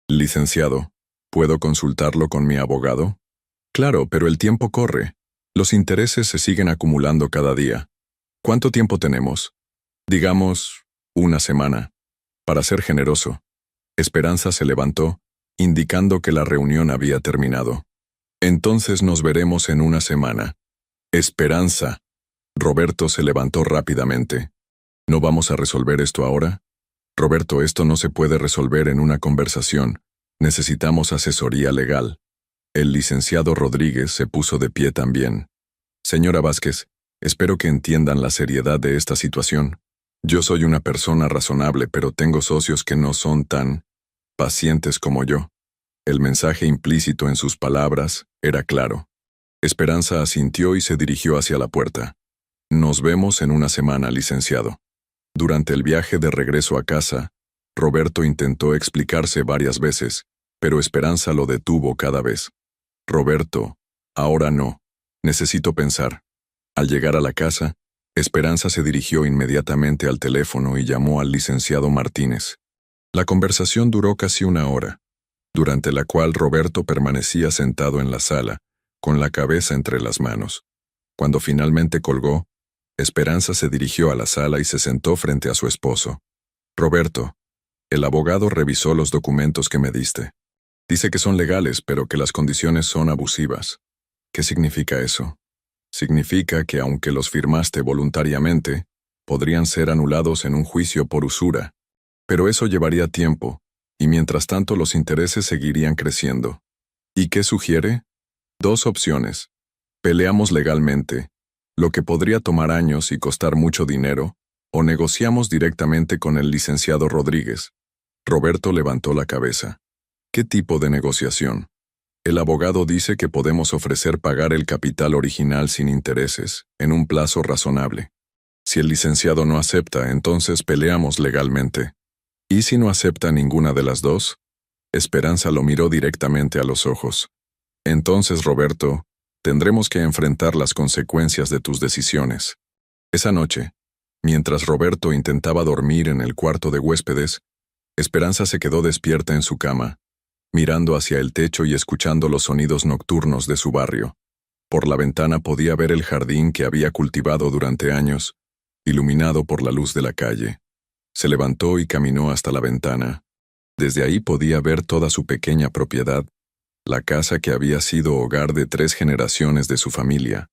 Licenciado, ¿puedo consultarlo con mi abogado? Claro, pero el tiempo corre. Los intereses se siguen acumulando cada día. ¿Cuánto tiempo tenemos? Digamos, una semana. Para ser generoso. Esperanza se levantó, indicando que la reunión había terminado. Entonces nos veremos en una semana. Esperanza. Roberto se levantó rápidamente. ¿No vamos a resolver esto ahora? Roberto, esto no se puede resolver en una conversación. Necesitamos asesoría legal. El licenciado Rodríguez se puso de pie también. Señora Vázquez, espero que entiendan la seriedad de esta situación. Yo soy una persona razonable, pero tengo socios que no son tan pacientes como yo. El mensaje implícito en sus palabras era claro. Esperanza asintió y se dirigió hacia la puerta. Nos vemos en una semana, licenciado. Durante el viaje de regreso a casa, Roberto intentó explicarse varias veces, pero Esperanza lo detuvo cada vez. Roberto, ahora no. Necesito pensar. Al llegar a la casa, Esperanza se dirigió inmediatamente al teléfono y llamó al licenciado Martínez. La conversación duró casi una hora, durante la cual Roberto permanecía sentado en la sala, con la cabeza entre las manos. Cuando finalmente colgó, Esperanza se dirigió a la sala y se sentó frente a su esposo. Roberto, el abogado revisó los documentos que me diste. Dice que son legales, pero que las condiciones son abusivas. ¿Qué significa eso? Significa que aunque los firmaste voluntariamente, podrían ser anulados en un juicio por usura. Pero eso llevaría tiempo, y mientras tanto los intereses seguirían creciendo. ¿Y qué sugiere? 2 opciones. Peleamos legalmente, lo que podría tomar años y costar mucho dinero, o negociamos directamente con el licenciado Rodríguez. Roberto levantó la cabeza. ¿Qué tipo de negociación? El abogado dice que podemos ofrecer pagar el capital original sin intereses, en un plazo razonable. Si el licenciado no acepta, entonces peleamos legalmente. ¿Y si no acepta ninguna de las dos? Esperanza lo miró directamente a los ojos. Entonces, Roberto, tendremos que enfrentar las consecuencias de tus decisiones. Esa noche, mientras Roberto intentaba dormir en el cuarto de huéspedes, Esperanza se quedó despierta en su cama, mirando hacia el techo y escuchando los sonidos nocturnos de su barrio. Por la ventana podía ver el jardín que había cultivado durante años, iluminado por la luz de la calle. Se levantó y caminó hasta la ventana. Desde ahí podía ver toda su pequeña propiedad, la casa que había sido hogar de 3 generaciones de su familia,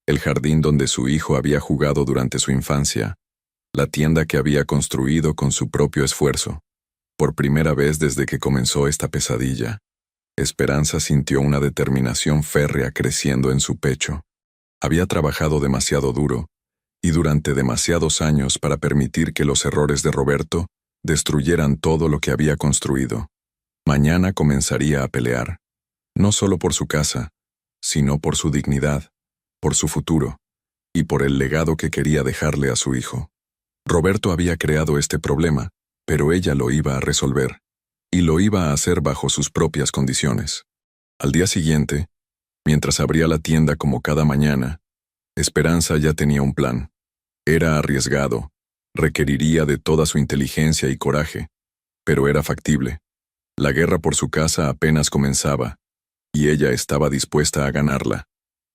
el jardín donde su hijo había jugado durante su infancia, la tienda que había construido con su propio esfuerzo. Por primera vez desde que comenzó esta pesadilla, Esperanza sintió una determinación férrea creciendo en su pecho. Había trabajado demasiado duro, y durante demasiados años para permitir que los errores de Roberto destruyeran todo lo que había construido. Mañana comenzaría a pelear, no solo por su casa, sino por su dignidad, por su futuro, y por el legado que quería dejarle a su hijo. Roberto había creado este problema, pero ella lo iba a resolver, y lo iba a hacer bajo sus propias condiciones. Al día siguiente, mientras abría la tienda como cada mañana, Esperanza ya tenía un plan. Era arriesgado, requeriría de toda su inteligencia y coraje, pero era factible. La guerra por su casa apenas comenzaba, y ella estaba dispuesta a ganarla.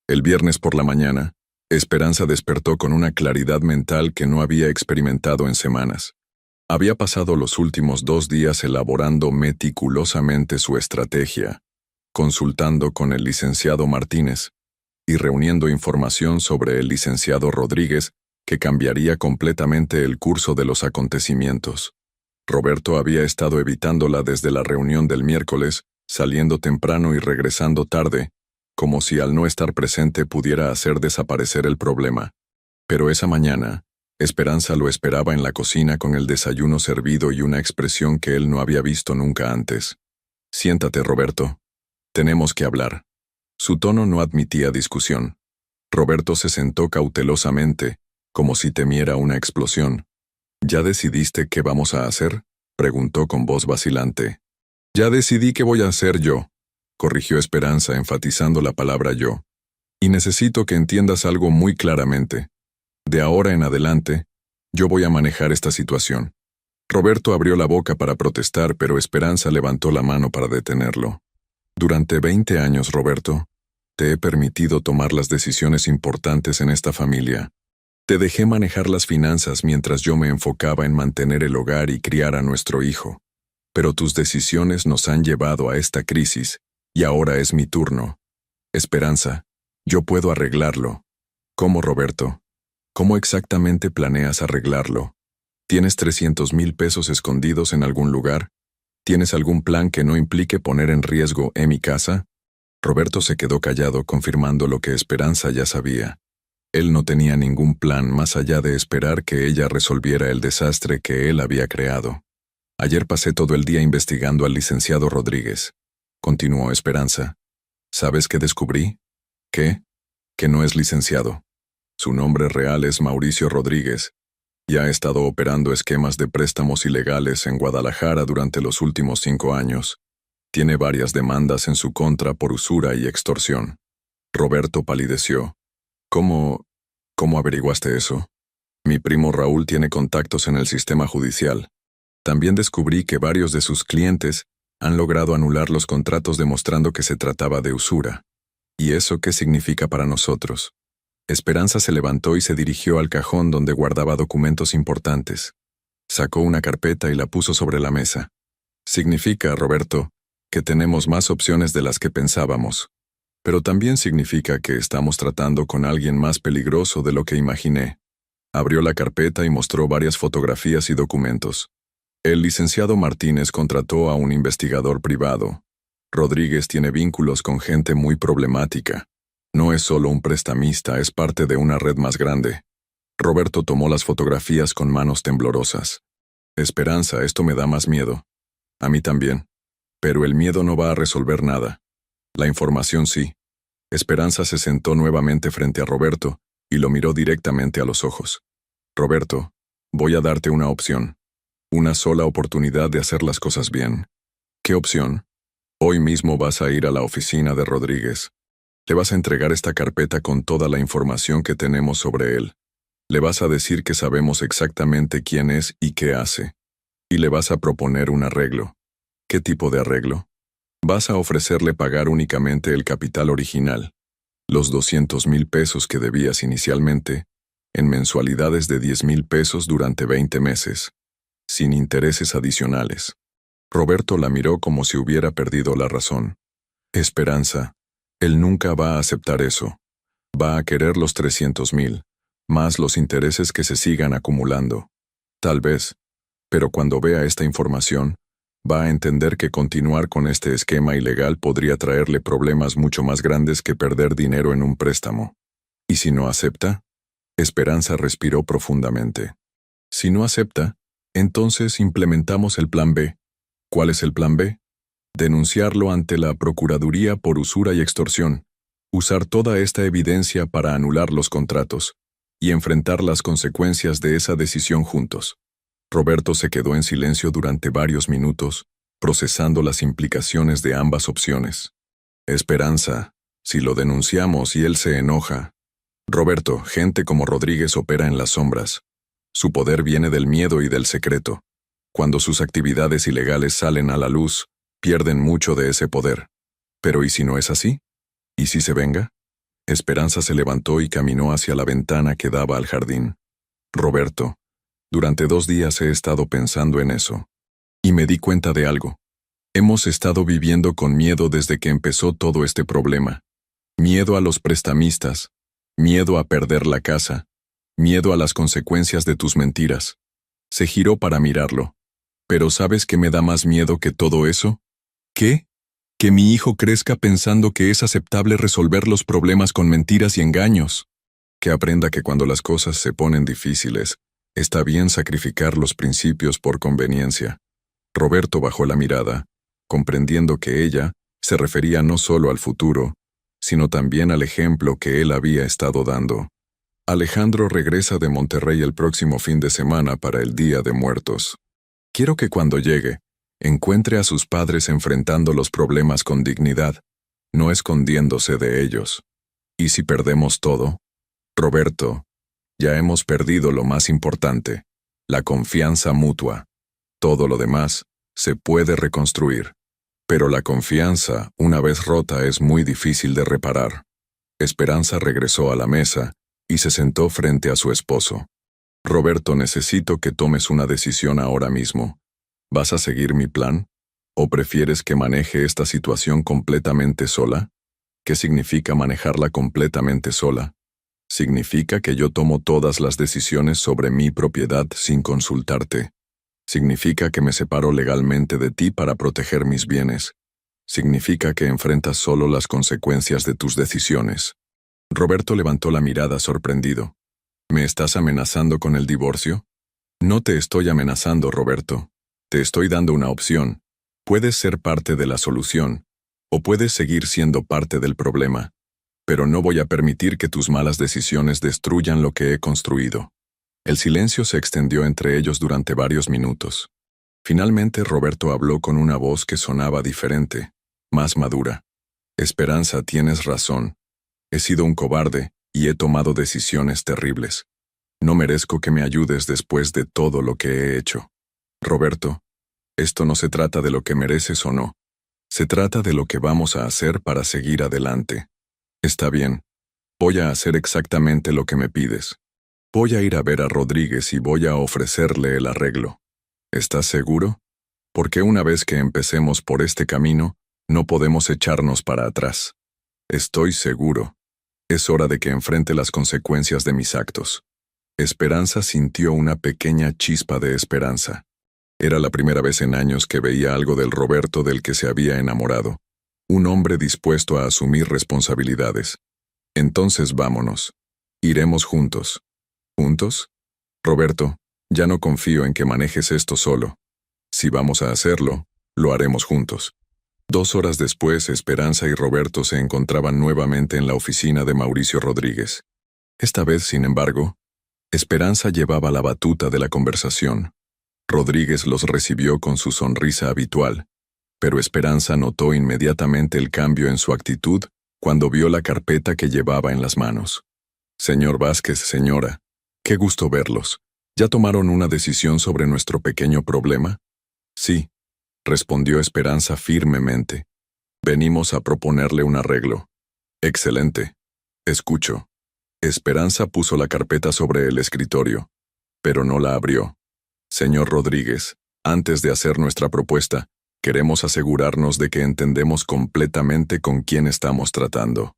El viernes por la mañana, Esperanza despertó con una claridad mental que no había experimentado en semanas. Había pasado los últimos 2 días elaborando meticulosamente su estrategia, consultando con el licenciado Martínez y reuniendo información sobre el licenciado Rodríguez que cambiaría completamente el curso de los acontecimientos. Roberto había estado evitándola desde la reunión del miércoles, saliendo temprano y regresando tarde, como si al no estar presente pudiera hacer desaparecer el problema. Pero esa mañana, Esperanza lo esperaba en la cocina con el desayuno servido y una expresión que él no había visto nunca antes. «Siéntate, Roberto. Tenemos que hablar». Su tono no admitía discusión. Roberto se sentó cautelosamente, como si temiera una explosión. «¿Ya decidiste qué vamos a hacer?», preguntó con voz vacilante. «Ya decidí qué voy a hacer yo», corrigió Esperanza enfatizando la palabra yo. «Y necesito que entiendas algo muy claramente. De ahora en adelante, yo voy a manejar esta situación». Roberto abrió la boca para protestar, pero Esperanza levantó la mano para detenerlo. «Durante 20 años, Roberto, te he permitido tomar las decisiones importantes en esta familia. Te dejé manejar las finanzas mientras yo me enfocaba en mantener el hogar y criar a nuestro hijo. Pero tus decisiones nos han llevado a esta crisis, y ahora es mi turno. Esperanza, yo puedo arreglarlo». «¿Cómo, Roberto? ¿Cómo exactamente planeas arreglarlo? ¿Tienes 300,000 pesos escondidos en algún lugar? ¿Tienes algún plan que no implique poner en riesgo mi casa?» Roberto se quedó callado, confirmando lo que Esperanza ya sabía. Él no tenía ningún plan más allá de esperar que ella resolviera el desastre que él había creado. «Ayer pasé todo el día investigando al licenciado Rodríguez», continuó Esperanza. «¿Sabes qué descubrí? ¿Qué? Que no es licenciado. Su nombre real es Mauricio Rodríguez, y ha estado operando esquemas de préstamos ilegales en Guadalajara durante los últimos 5 años. Tiene varias demandas en su contra por usura y extorsión». Roberto palideció. «¿Cómo averiguaste eso?» «Mi primo Raúl tiene contactos en el sistema judicial. También descubrí que varios de sus clientes han logrado anular los contratos demostrando que se trataba de usura. ¿Y eso qué significa para nosotros?» Esperanza se levantó y se dirigió al cajón donde guardaba documentos importantes. Sacó una carpeta y la puso sobre la mesa. «Significa, Roberto, que tenemos más opciones de las que pensábamos. Pero también significa que estamos tratando con alguien más peligroso de lo que imaginé». Abrió la carpeta y mostró varias fotografías y documentos. «El licenciado Martínez contrató a un investigador privado. Rodríguez tiene vínculos con gente muy problemática. No es solo un prestamista, es parte de una red más grande». Roberto tomó las fotografías con manos temblorosas. «Esperanza, esto me da más miedo». «A mí también. Pero el miedo no va a resolver nada. La información sí». Esperanza se sentó nuevamente frente a Roberto y lo miró directamente a los ojos. «Roberto, voy a darte una opción. Una sola oportunidad de hacer las cosas bien». «¿Qué opción?» «Hoy mismo vas a ir a la oficina de Rodríguez. Le vas a entregar esta carpeta con toda la información que tenemos sobre él. Le vas a decir que sabemos exactamente quién es y qué hace. Y le vas a proponer un arreglo». «¿Qué tipo de arreglo?» Vas a ofrecerle pagar únicamente el capital original, los 200,000 pesos que debías inicialmente, en mensualidades de 10,000 pesos durante 20 meses, sin intereses adicionales. Roberto la miró como si hubiera perdido la razón. Esperanza, él nunca va a aceptar eso. Va a querer los 300,000, más los intereses que se sigan acumulando. Tal vez, pero cuando vea esta información, va a entender que continuar con este esquema ilegal podría traerle problemas mucho más grandes que perder dinero en un préstamo. ¿Y si no acepta? Esperanza respiró profundamente. Si no acepta, entonces implementamos el plan B. ¿Cuál es el plan B? Denunciarlo ante la Procuraduría por usura y extorsión, usar toda esta evidencia para anular los contratos y enfrentar las consecuencias de esa decisión juntos. Roberto se quedó en silencio durante varios minutos, procesando las implicaciones de ambas opciones. Esperanza, si lo denunciamos y él se enoja. Roberto, gente como Rodríguez opera en las sombras. Su poder viene del miedo y del secreto. Cuando sus actividades ilegales salen a la luz, pierden mucho de ese poder. Pero ¿y si no es así? ¿Y si se venga? Esperanza se levantó y caminó hacia la ventana que daba al jardín. Roberto, durante 2 días he estado pensando en eso. Y me di cuenta de algo. Hemos estado viviendo con miedo desde que empezó todo este problema. Miedo a los prestamistas, miedo a perder la casa, miedo a las consecuencias de tus mentiras. Se giró para mirarlo. ¿Pero sabes qué me da más miedo que todo eso? ¿Qué? Que mi hijo crezca pensando que es aceptable resolver los problemas con mentiras y engaños. Que aprenda que cuando las cosas se ponen difíciles, está bien sacrificar los principios por conveniencia. Roberto bajó la mirada, comprendiendo que ella se refería no solo al futuro, sino también al ejemplo que él había estado dando. Alejandro regresa de Monterrey el próximo fin de semana para el Día de Muertos. Quiero que cuando llegue, encuentre a sus padres enfrentando los problemas con dignidad, no escondiéndose de ellos. ¿Y si perdemos todo? Roberto, ya hemos perdido lo más importante, la confianza mutua. Todo lo demás se puede reconstruir. Pero la confianza, una vez rota, es muy difícil de reparar. Esperanza regresó a la mesa y se sentó frente a su esposo. Roberto, necesito que tomes una decisión ahora mismo. ¿Vas a seguir mi plan? ¿O prefieres que maneje esta situación completamente sola? ¿Qué significa manejarla completamente sola? Significa que yo tomo todas las decisiones sobre mi propiedad sin consultarte. Significa que me separo legalmente de ti para proteger mis bienes. Significa que enfrentas solo las consecuencias de tus decisiones. Roberto levantó la mirada sorprendido. ¿Me estás amenazando con el divorcio? No te estoy amenazando, Roberto. Te estoy dando una opción. Puedes ser parte de la solución, o puedes seguir siendo parte del problema. Pero no voy a permitir que tus malas decisiones destruyan lo que he construido. El silencio se extendió entre ellos durante varios minutos. Finalmente Roberto habló con una voz que sonaba diferente, más madura. Esperanza, tienes razón. He sido un cobarde y he tomado decisiones terribles. No merezco que me ayudes después de todo lo que he hecho. Roberto, esto no se trata de lo que mereces o no. Se trata de lo que vamos a hacer para seguir adelante. Está bien. Voy a hacer exactamente lo que me pides. Voy a ir a ver a Rodríguez y voy a ofrecerle el arreglo. ¿Estás seguro? Porque una vez que empecemos por este camino, no podemos echarnos para atrás. Estoy seguro. Es hora de que enfrente las consecuencias de mis actos. Esperanza sintió una pequeña chispa de esperanza. Era la primera vez en años que veía algo del Roberto del que se había enamorado. Un hombre dispuesto a asumir responsabilidades. Entonces vámonos. Iremos juntos. ¿Juntos? Roberto, ya no confío en que manejes esto solo. Si vamos a hacerlo, lo haremos juntos. 2 horas después, Esperanza y Roberto se encontraban nuevamente en la oficina de Mauricio Rodríguez. Esta vez, sin embargo, Esperanza llevaba la batuta de la conversación. Rodríguez los recibió con su sonrisa habitual, pero Esperanza notó inmediatamente el cambio en su actitud cuando vio la carpeta que llevaba en las manos. Señor Vázquez, señora, qué gusto verlos. ¿Ya tomaron una decisión sobre nuestro pequeño problema? Sí, respondió Esperanza firmemente. Venimos a proponerle un arreglo. Excelente. Escucho. Esperanza puso la carpeta sobre el escritorio, pero no la abrió. Señor Rodríguez, antes de hacer nuestra propuesta, queremos asegurarnos de que entendemos completamente con quién estamos tratando.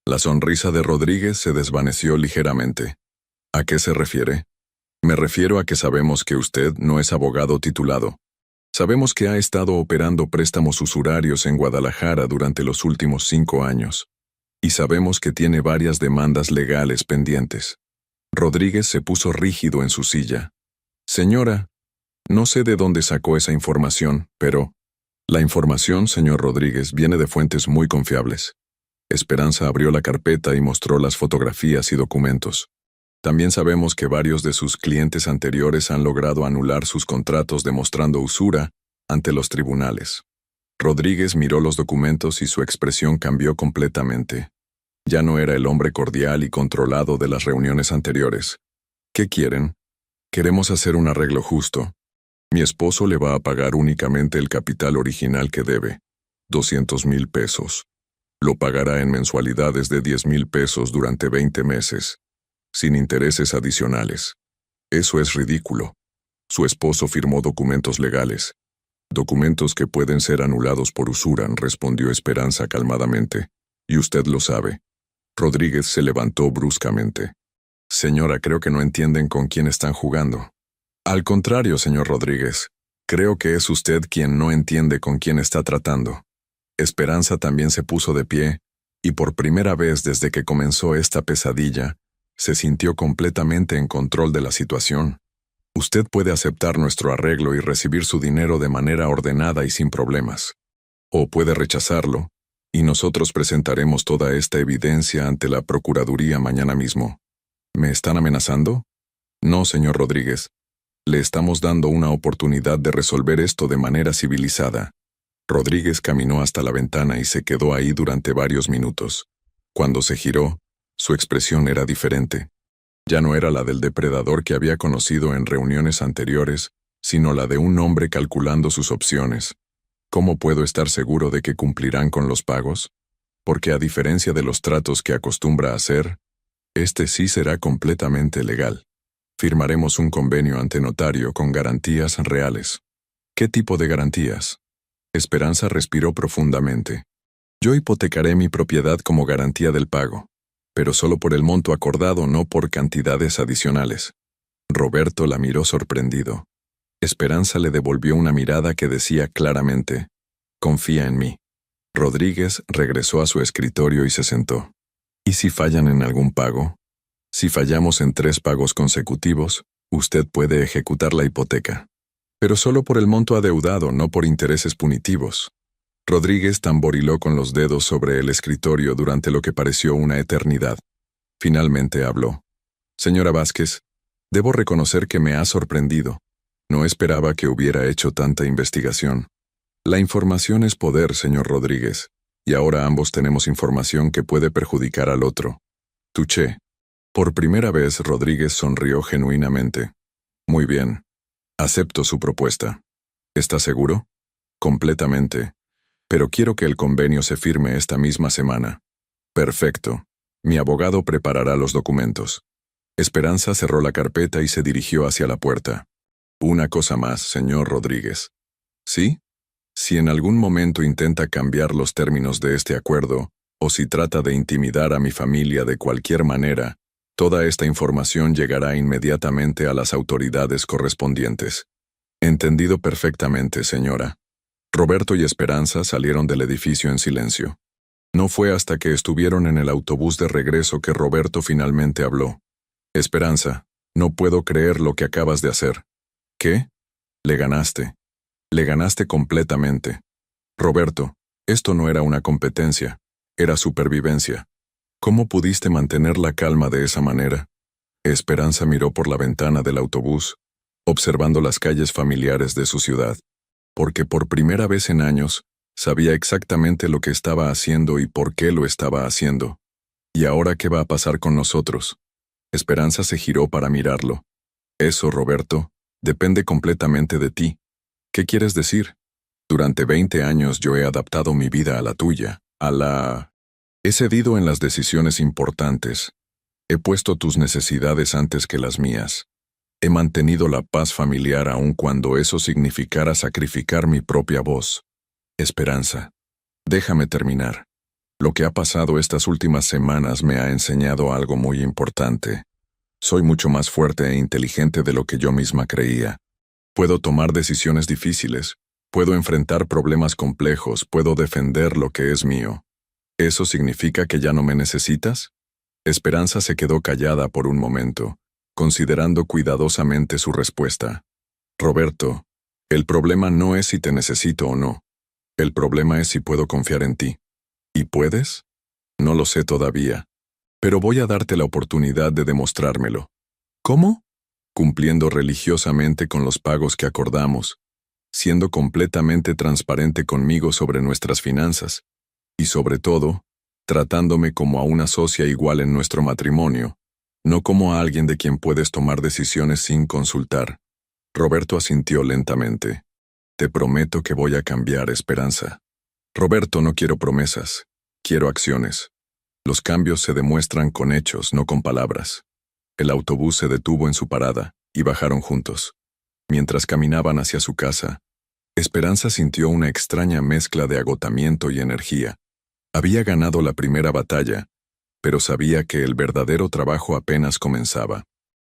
La sonrisa de Rodríguez se desvaneció ligeramente. ¿A qué se refiere? Me refiero a que sabemos que usted no es abogado titulado. Sabemos que ha estado operando préstamos usurarios en Guadalajara durante los últimos 5 años. Y sabemos que tiene varias demandas legales pendientes. Rodríguez se puso rígido en su silla. Señora, no sé de dónde sacó esa información, pero... La información, señor Rodríguez, viene de fuentes muy confiables. Esperanza abrió la carpeta y mostró las fotografías y documentos. También sabemos que varios de sus clientes anteriores han logrado anular sus contratos demostrando usura ante los tribunales. Rodríguez miró los documentos y su expresión cambió completamente. Ya no era el hombre cordial y controlado de las reuniones anteriores. ¿Qué quieren? Queremos hacer un arreglo justo. Mi esposo le va a pagar únicamente el capital original que debe, 200,000 pesos. Lo pagará en mensualidades de 10,000 pesos durante 20 meses, sin intereses adicionales. Eso es ridículo. Su esposo firmó documentos legales. Documentos que pueden ser anulados por usura, respondió Esperanza calmadamente. Y usted lo sabe. Rodríguez se levantó bruscamente. Señora, creo que no entienden con quién están jugando. Al contrario, señor Rodríguez, creo que es usted quien no entiende con quién está tratando. Esperanza también se puso de pie, y por primera vez desde que comenzó esta pesadilla, se sintió completamente en control de la situación. Usted puede aceptar nuestro arreglo y recibir su dinero de manera ordenada y sin problemas. O puede rechazarlo, y nosotros presentaremos toda esta evidencia ante la Procuraduría mañana mismo. ¿Me están amenazando? No, señor Rodríguez. Le estamos dando una oportunidad de resolver esto de manera civilizada. Rodríguez caminó hasta la ventana y se quedó ahí durante varios minutos. Cuando se giró, su expresión era diferente. Ya no era la del depredador que había conocido en reuniones anteriores, sino la de un hombre calculando sus opciones. ¿Cómo puedo estar seguro de que cumplirán con los pagos? Porque a diferencia de los tratos que acostumbra hacer, este sí será completamente legal. Firmaremos un convenio ante notario con garantías reales. ¿Qué tipo de garantías? Esperanza respiró profundamente. Yo hipotecaré mi propiedad como garantía del pago, pero solo por el monto acordado, no por cantidades adicionales. Roberto la miró sorprendido. Esperanza le devolvió una mirada que decía claramente, «Confía en mí». Rodríguez regresó a su escritorio y se sentó. ¿Y si fallan en algún pago? Si fallamos en 3 pagos consecutivos, usted puede ejecutar la hipoteca. Pero solo por el monto adeudado, no por intereses punitivos. Rodríguez tamboriló con los dedos sobre el escritorio durante lo que pareció una eternidad. Finalmente habló. Señora Vázquez, debo reconocer que me ha sorprendido. No esperaba que hubiera hecho tanta investigación. La información es poder, señor Rodríguez, y ahora ambos tenemos información que puede perjudicar al otro. Touché. Por primera vez Rodríguez sonrió genuinamente. Muy bien. Acepto su propuesta. ¿Está seguro? Completamente. Pero quiero que el convenio se firme esta misma semana. Perfecto. Mi abogado preparará los documentos. Esperanza cerró la carpeta y se dirigió hacia la puerta. Una cosa más, señor Rodríguez. ¿Sí? Si en algún momento intenta cambiar los términos de este acuerdo, o si trata de intimidar a mi familia de cualquier manera, toda esta información llegará inmediatamente a las autoridades correspondientes. Entendido perfectamente, señora. Roberto y Esperanza salieron del edificio en silencio. No fue hasta que estuvieron en el autobús de regreso que Roberto finalmente habló. Esperanza, no puedo creer lo que acabas de hacer. ¿Qué? Le ganaste. Le ganaste completamente. Roberto, esto no era una competencia, era supervivencia. ¿Cómo pudiste mantener la calma de esa manera? Esperanza miró por la ventana del autobús, observando las calles familiares de su ciudad, porque por primera vez en años, sabía exactamente lo que estaba haciendo y por qué lo estaba haciendo. ¿Y ahora qué va a pasar con nosotros? Esperanza se giró para mirarlo. Eso, Roberto, depende completamente de ti. ¿Qué quieres decir? Durante 20 años yo he adaptado mi vida a la tuya, He cedido en las decisiones importantes. He puesto tus necesidades antes que las mías. He mantenido la paz familiar aun cuando eso significara sacrificar mi propia voz. Esperanza. Déjame terminar. Lo que ha pasado estas últimas semanas me ha enseñado algo muy importante. Soy mucho más fuerte e inteligente de lo que yo misma creía. Puedo tomar decisiones difíciles, puedo enfrentar problemas complejos, puedo defender lo que es mío. ¿Eso significa que ya no me necesitas? Esperanza se quedó callada por un momento, considerando cuidadosamente su respuesta. Roberto, el problema no es si te necesito o no. El problema es si puedo confiar en ti. ¿Y puedes? No lo sé todavía. Pero voy a darte la oportunidad de demostrármelo. ¿Cómo? Cumpliendo religiosamente con los pagos que acordamos, siendo completamente transparente conmigo sobre nuestras finanzas, y sobre todo, tratándome como a una socia igual en nuestro matrimonio, no como a alguien de quien puedes tomar decisiones sin consultar. Roberto asintió lentamente. Te prometo que voy a cambiar, Esperanza. Roberto, no quiero promesas, quiero acciones. Los cambios se demuestran con hechos, no con palabras. El autobús se detuvo en su parada y bajaron juntos. Mientras caminaban hacia su casa, Esperanza sintió una extraña mezcla de agotamiento y energía. Había ganado la primera batalla, pero sabía que el verdadero trabajo apenas comenzaba.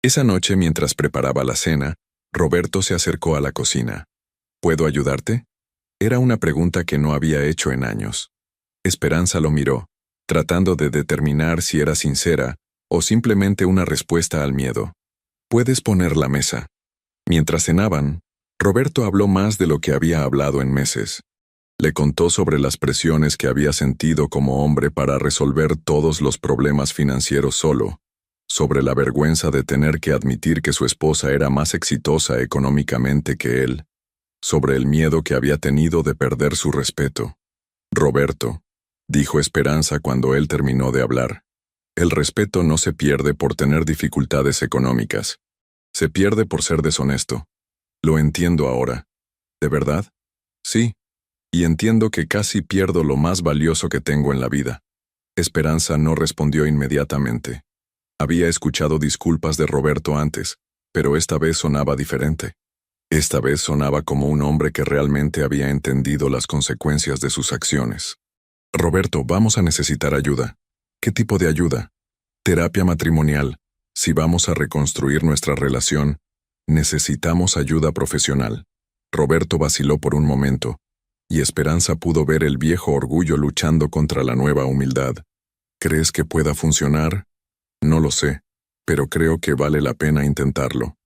Esa noche, mientras preparaba la cena, Roberto se acercó a la cocina. ¿Puedo ayudarte? Era una pregunta que no había hecho en años. Esperanza lo miró, tratando de determinar si era sincera o simplemente una respuesta al miedo. Puedes poner la mesa. Mientras cenaban, Roberto habló más de lo que había hablado en meses. Le contó sobre las presiones que había sentido como hombre para resolver todos los problemas financieros solo, sobre la vergüenza de tener que admitir que su esposa era más exitosa económicamente que él, sobre el miedo que había tenido de perder su respeto. Roberto, dijo Esperanza cuando él terminó de hablar, el respeto no se pierde por tener dificultades económicas. Se pierde por ser deshonesto. Lo entiendo ahora. ¿De verdad? Sí. Y entiendo que casi pierdo lo más valioso que tengo en la vida. Esperanza no respondió inmediatamente. Había escuchado disculpas de Roberto antes, pero esta vez sonaba diferente. Esta vez sonaba como un hombre que realmente había entendido las consecuencias de sus acciones. Roberto, vamos a necesitar ayuda. ¿Qué tipo de ayuda? Terapia matrimonial. Si vamos a reconstruir nuestra relación, necesitamos ayuda profesional. Roberto vaciló por un momento, y Esperanza pudo ver el viejo orgullo luchando contra la nueva humildad. ¿Crees que pueda funcionar? No lo sé, pero creo que vale la pena intentarlo.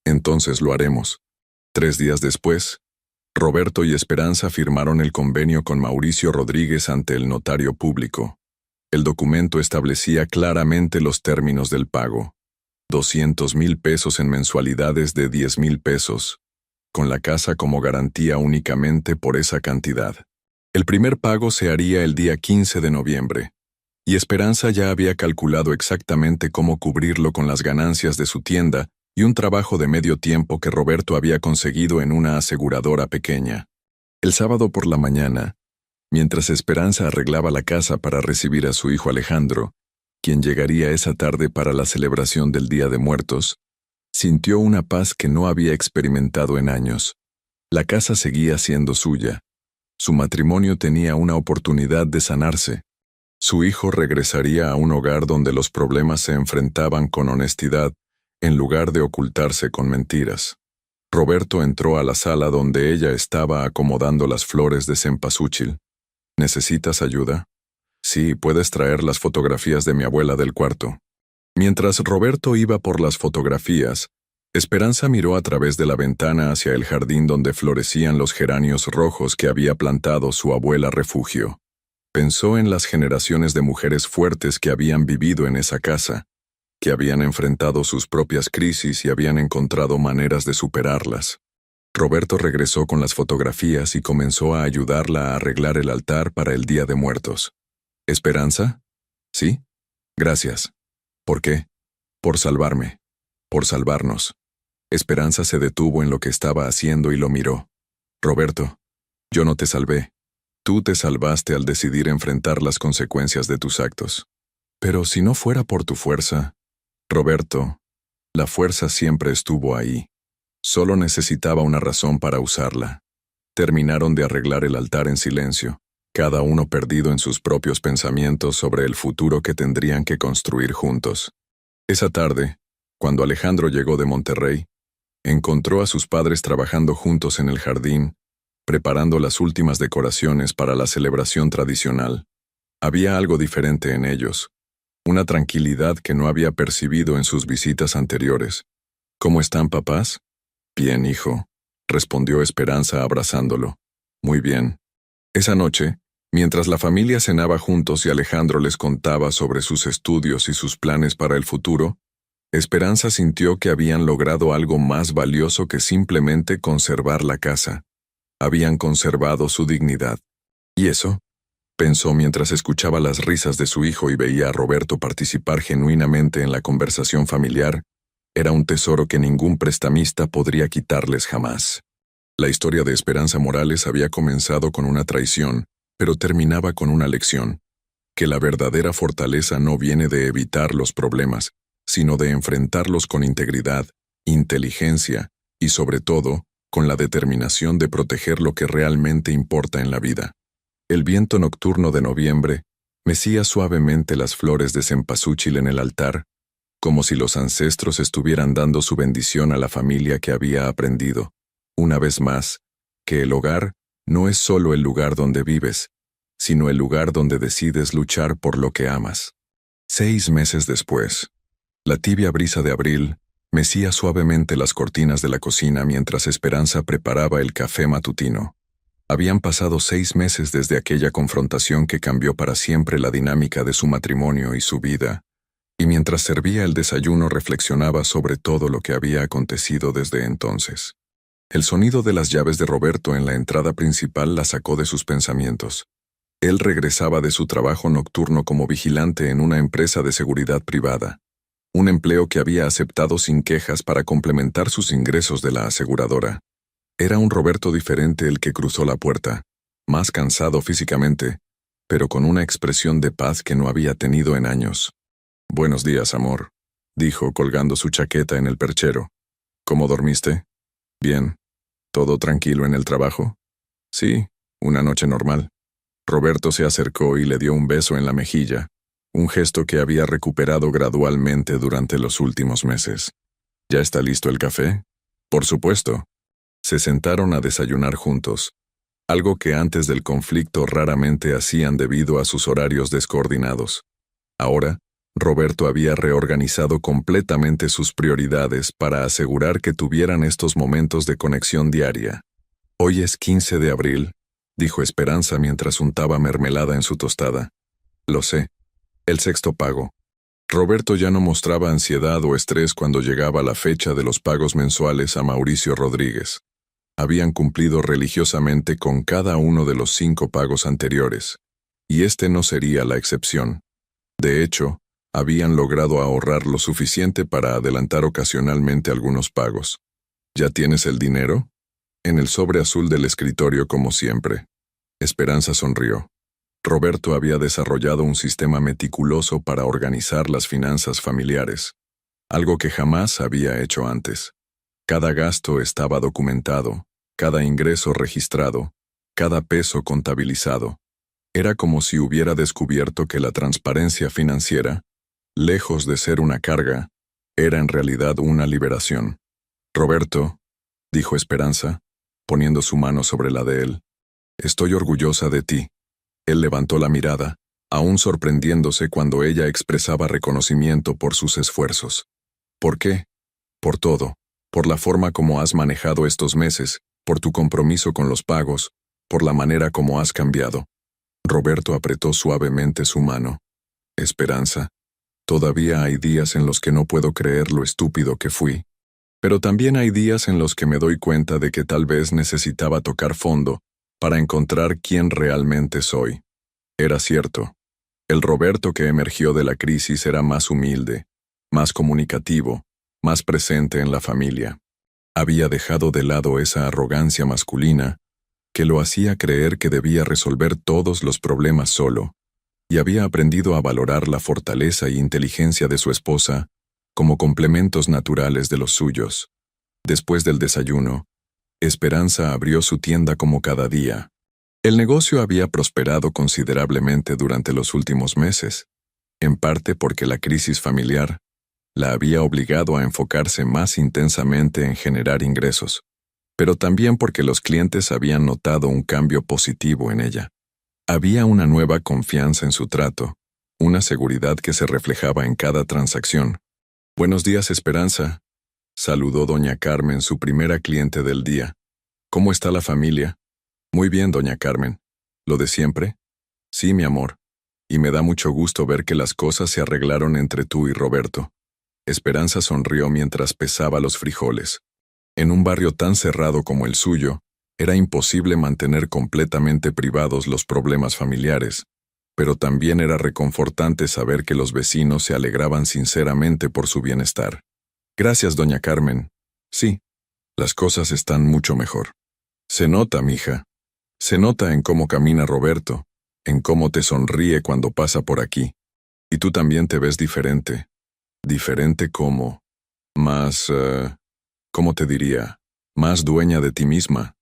Entonces lo haremos. 3 días después, Roberto y Esperanza firmaron el convenio con Mauricio Rodríguez ante el notario público. El documento establecía claramente los términos del pago. 200,000 pesos en mensualidades de 10,000 pesos, con la casa como garantía únicamente por esa cantidad. El primer pago se haría el día 15 de noviembre, y Esperanza ya había calculado exactamente cómo cubrirlo con las ganancias de su tienda y un trabajo de medio tiempo que Roberto había conseguido en una aseguradora pequeña. El sábado por la mañana, mientras Esperanza arreglaba la casa para recibir a su hijo Alejandro, quien llegaría esa tarde para la celebración del Día de Muertos, sintió una paz que no había experimentado en años. La casa seguía siendo suya. Su matrimonio tenía una oportunidad de sanarse. Su hijo regresaría a un hogar donde los problemas se enfrentaban con honestidad, en lugar de ocultarse con mentiras. Roberto entró a la sala donde ella estaba acomodando las flores de cempasúchil. ¿Necesitas ayuda? Sí, puedes traer las fotografías de mi abuela del cuarto. Mientras Roberto iba por las fotografías, Esperanza miró a través de la ventana hacia el jardín donde florecían los geranios rojos que había plantado su abuela refugio. Pensó en las generaciones de mujeres fuertes que habían vivido en esa casa, que habían enfrentado sus propias crisis y habían encontrado maneras de superarlas. Roberto regresó con las fotografías y comenzó a ayudarla a arreglar el altar para el Día de Muertos. ¿Esperanza? ¿Sí? Gracias. ¿Por qué? Por salvarme. Por salvarnos. Esperanza se detuvo en lo que estaba haciendo y lo miró. Roberto, Yo no te salvé. Tú te salvaste al decidir enfrentar las consecuencias de tus actos. Pero si no fuera por tu fuerza, Roberto, la fuerza siempre estuvo ahí. Solo necesitaba una razón para usarla. Terminaron de arreglar el altar en silencio, cada uno perdido en sus propios pensamientos sobre el futuro que tendrían que construir juntos. Esa tarde, cuando Alejandro llegó de Monterrey, encontró a sus padres trabajando juntos en el jardín, preparando las últimas decoraciones para la celebración tradicional. Había algo diferente en ellos, una tranquilidad que no había percibido en sus visitas anteriores. ¿Cómo están, papás? Bien, hijo, respondió Esperanza abrazándolo. Muy bien. Esa noche, mientras la familia cenaba juntos y Alejandro les contaba sobre sus estudios y sus planes para el futuro, Esperanza sintió que habían logrado algo más valioso que simplemente conservar la casa. Habían conservado su dignidad. ¿Y eso?, pensó mientras escuchaba las risas de su hijo y veía a Roberto participar genuinamente en la conversación familiar. Era un tesoro que ningún prestamista podría quitarles jamás. La historia de Esperanza Morales había comenzado con una traición, pero terminaba con una lección: que la verdadera fortaleza no viene de evitar los problemas, sino de enfrentarlos con integridad, inteligencia y, sobre todo, con la determinación de proteger lo que realmente importa en la vida. El viento nocturno de noviembre mecía suavemente las flores de cempasúchil en el altar, como si los ancestros estuvieran dando su bendición a la familia que había aprendido, una vez más, que el hogar no es solo el lugar donde vives, sino el lugar donde decides luchar por lo que amas. 6 meses después, la tibia brisa de abril mecía suavemente las cortinas de la cocina mientras Esperanza preparaba el café matutino. Habían pasado 6 meses desde aquella confrontación que cambió para siempre la dinámica de su matrimonio y su vida, y mientras servía el desayuno reflexionaba sobre todo lo que había acontecido desde entonces. El sonido de las llaves de Roberto en la entrada principal la sacó de sus pensamientos. Él regresaba de su trabajo nocturno como vigilante en una empresa de seguridad privada, un empleo que había aceptado sin quejas para complementar sus ingresos de la aseguradora. Era un Roberto diferente el que cruzó la puerta, más cansado físicamente, pero con una expresión de paz que no había tenido en años. «Buenos días, amor», dijo colgando su chaqueta en el perchero. «¿Cómo dormiste?» «Bien. ¿Todo tranquilo en el trabajo?» «Sí, una noche normal». Roberto se acercó y le dio un beso en la mejilla, un gesto que había recuperado gradualmente durante los últimos meses. «¿Ya está listo el café?» «Por supuesto». Se sentaron a desayunar juntos, algo que antes del conflicto raramente hacían debido a sus horarios descoordinados. Ahora, Roberto había reorganizado completamente sus prioridades para asegurar que tuvieran estos momentos de conexión diaria. «Hoy es 15 de abril», dijo Esperanza mientras untaba mermelada en su tostada. «Lo sé. El 6º pago». Roberto ya no mostraba ansiedad o estrés cuando llegaba la fecha de los pagos mensuales a Mauricio Rodríguez. Habían cumplido religiosamente con cada uno de los 5 pagos anteriores, y este no sería la excepción. De hecho, habían logrado ahorrar lo suficiente para adelantar ocasionalmente algunos pagos. «¿Ya tienes el dinero?» En el sobre azul del escritorio, como siempre. Esperanza sonrió. Roberto había desarrollado un sistema meticuloso para organizar las finanzas familiares, algo que jamás había hecho antes. Cada gasto estaba documentado, cada ingreso registrado, cada peso contabilizado. Era como si hubiera descubierto que la transparencia financiera, lejos de ser una carga, era en realidad una liberación. «Roberto», dijo Esperanza, poniendo su mano sobre la de él, «estoy orgullosa de ti». Él levantó la mirada, aún sorprendiéndose cuando ella expresaba reconocimiento por sus esfuerzos. «¿Por qué?» «Por todo, por la forma como has manejado estos meses, por tu compromiso con los pagos, por la manera como has cambiado». Roberto apretó suavemente su mano. «Esperanza, todavía hay días en los que no puedo creer lo estúpido que fui. Pero también hay días en los que me doy cuenta de que tal vez necesitaba tocar fondo para encontrar quién realmente soy». Era cierto. El Roberto que emergió de la crisis era más humilde, más comunicativo, más presente en la familia. Había dejado de lado esa arrogancia masculina que lo hacía creer que debía resolver todos los problemas solo, y había aprendido a valorar la fortaleza y inteligencia de su esposa como complementos naturales de los suyos. Después del desayuno, Esperanza abrió su tienda como cada día. El negocio había prosperado considerablemente durante los últimos meses, en parte porque la crisis familiar la había obligado a enfocarse más intensamente en generar ingresos, pero también porque los clientes habían notado un cambio positivo en ella. Había una nueva confianza en su trato, una seguridad que se reflejaba en cada transacción. «Buenos días, Esperanza», saludó doña Carmen, su primera cliente del día. «¿Cómo está la familia?» «Muy bien, doña Carmen. ¿Lo de siempre?» «Sí, mi amor. Y me da mucho gusto ver que las cosas se arreglaron entre tú y Roberto». Esperanza sonrió mientras pesaba los frijoles. En un barrio tan cerrado como el suyo, era imposible mantener completamente privados los problemas familiares, pero también era reconfortante saber que los vecinos se alegraban sinceramente por su bienestar. «Gracias, doña Carmen. Sí, las cosas están mucho mejor. Se nota, mija. Se nota en cómo camina Roberto, en cómo te sonríe cuando pasa por aquí. Y tú también te ves diferente. Diferente como... más... ¿cómo te diría? Más dueña de ti misma».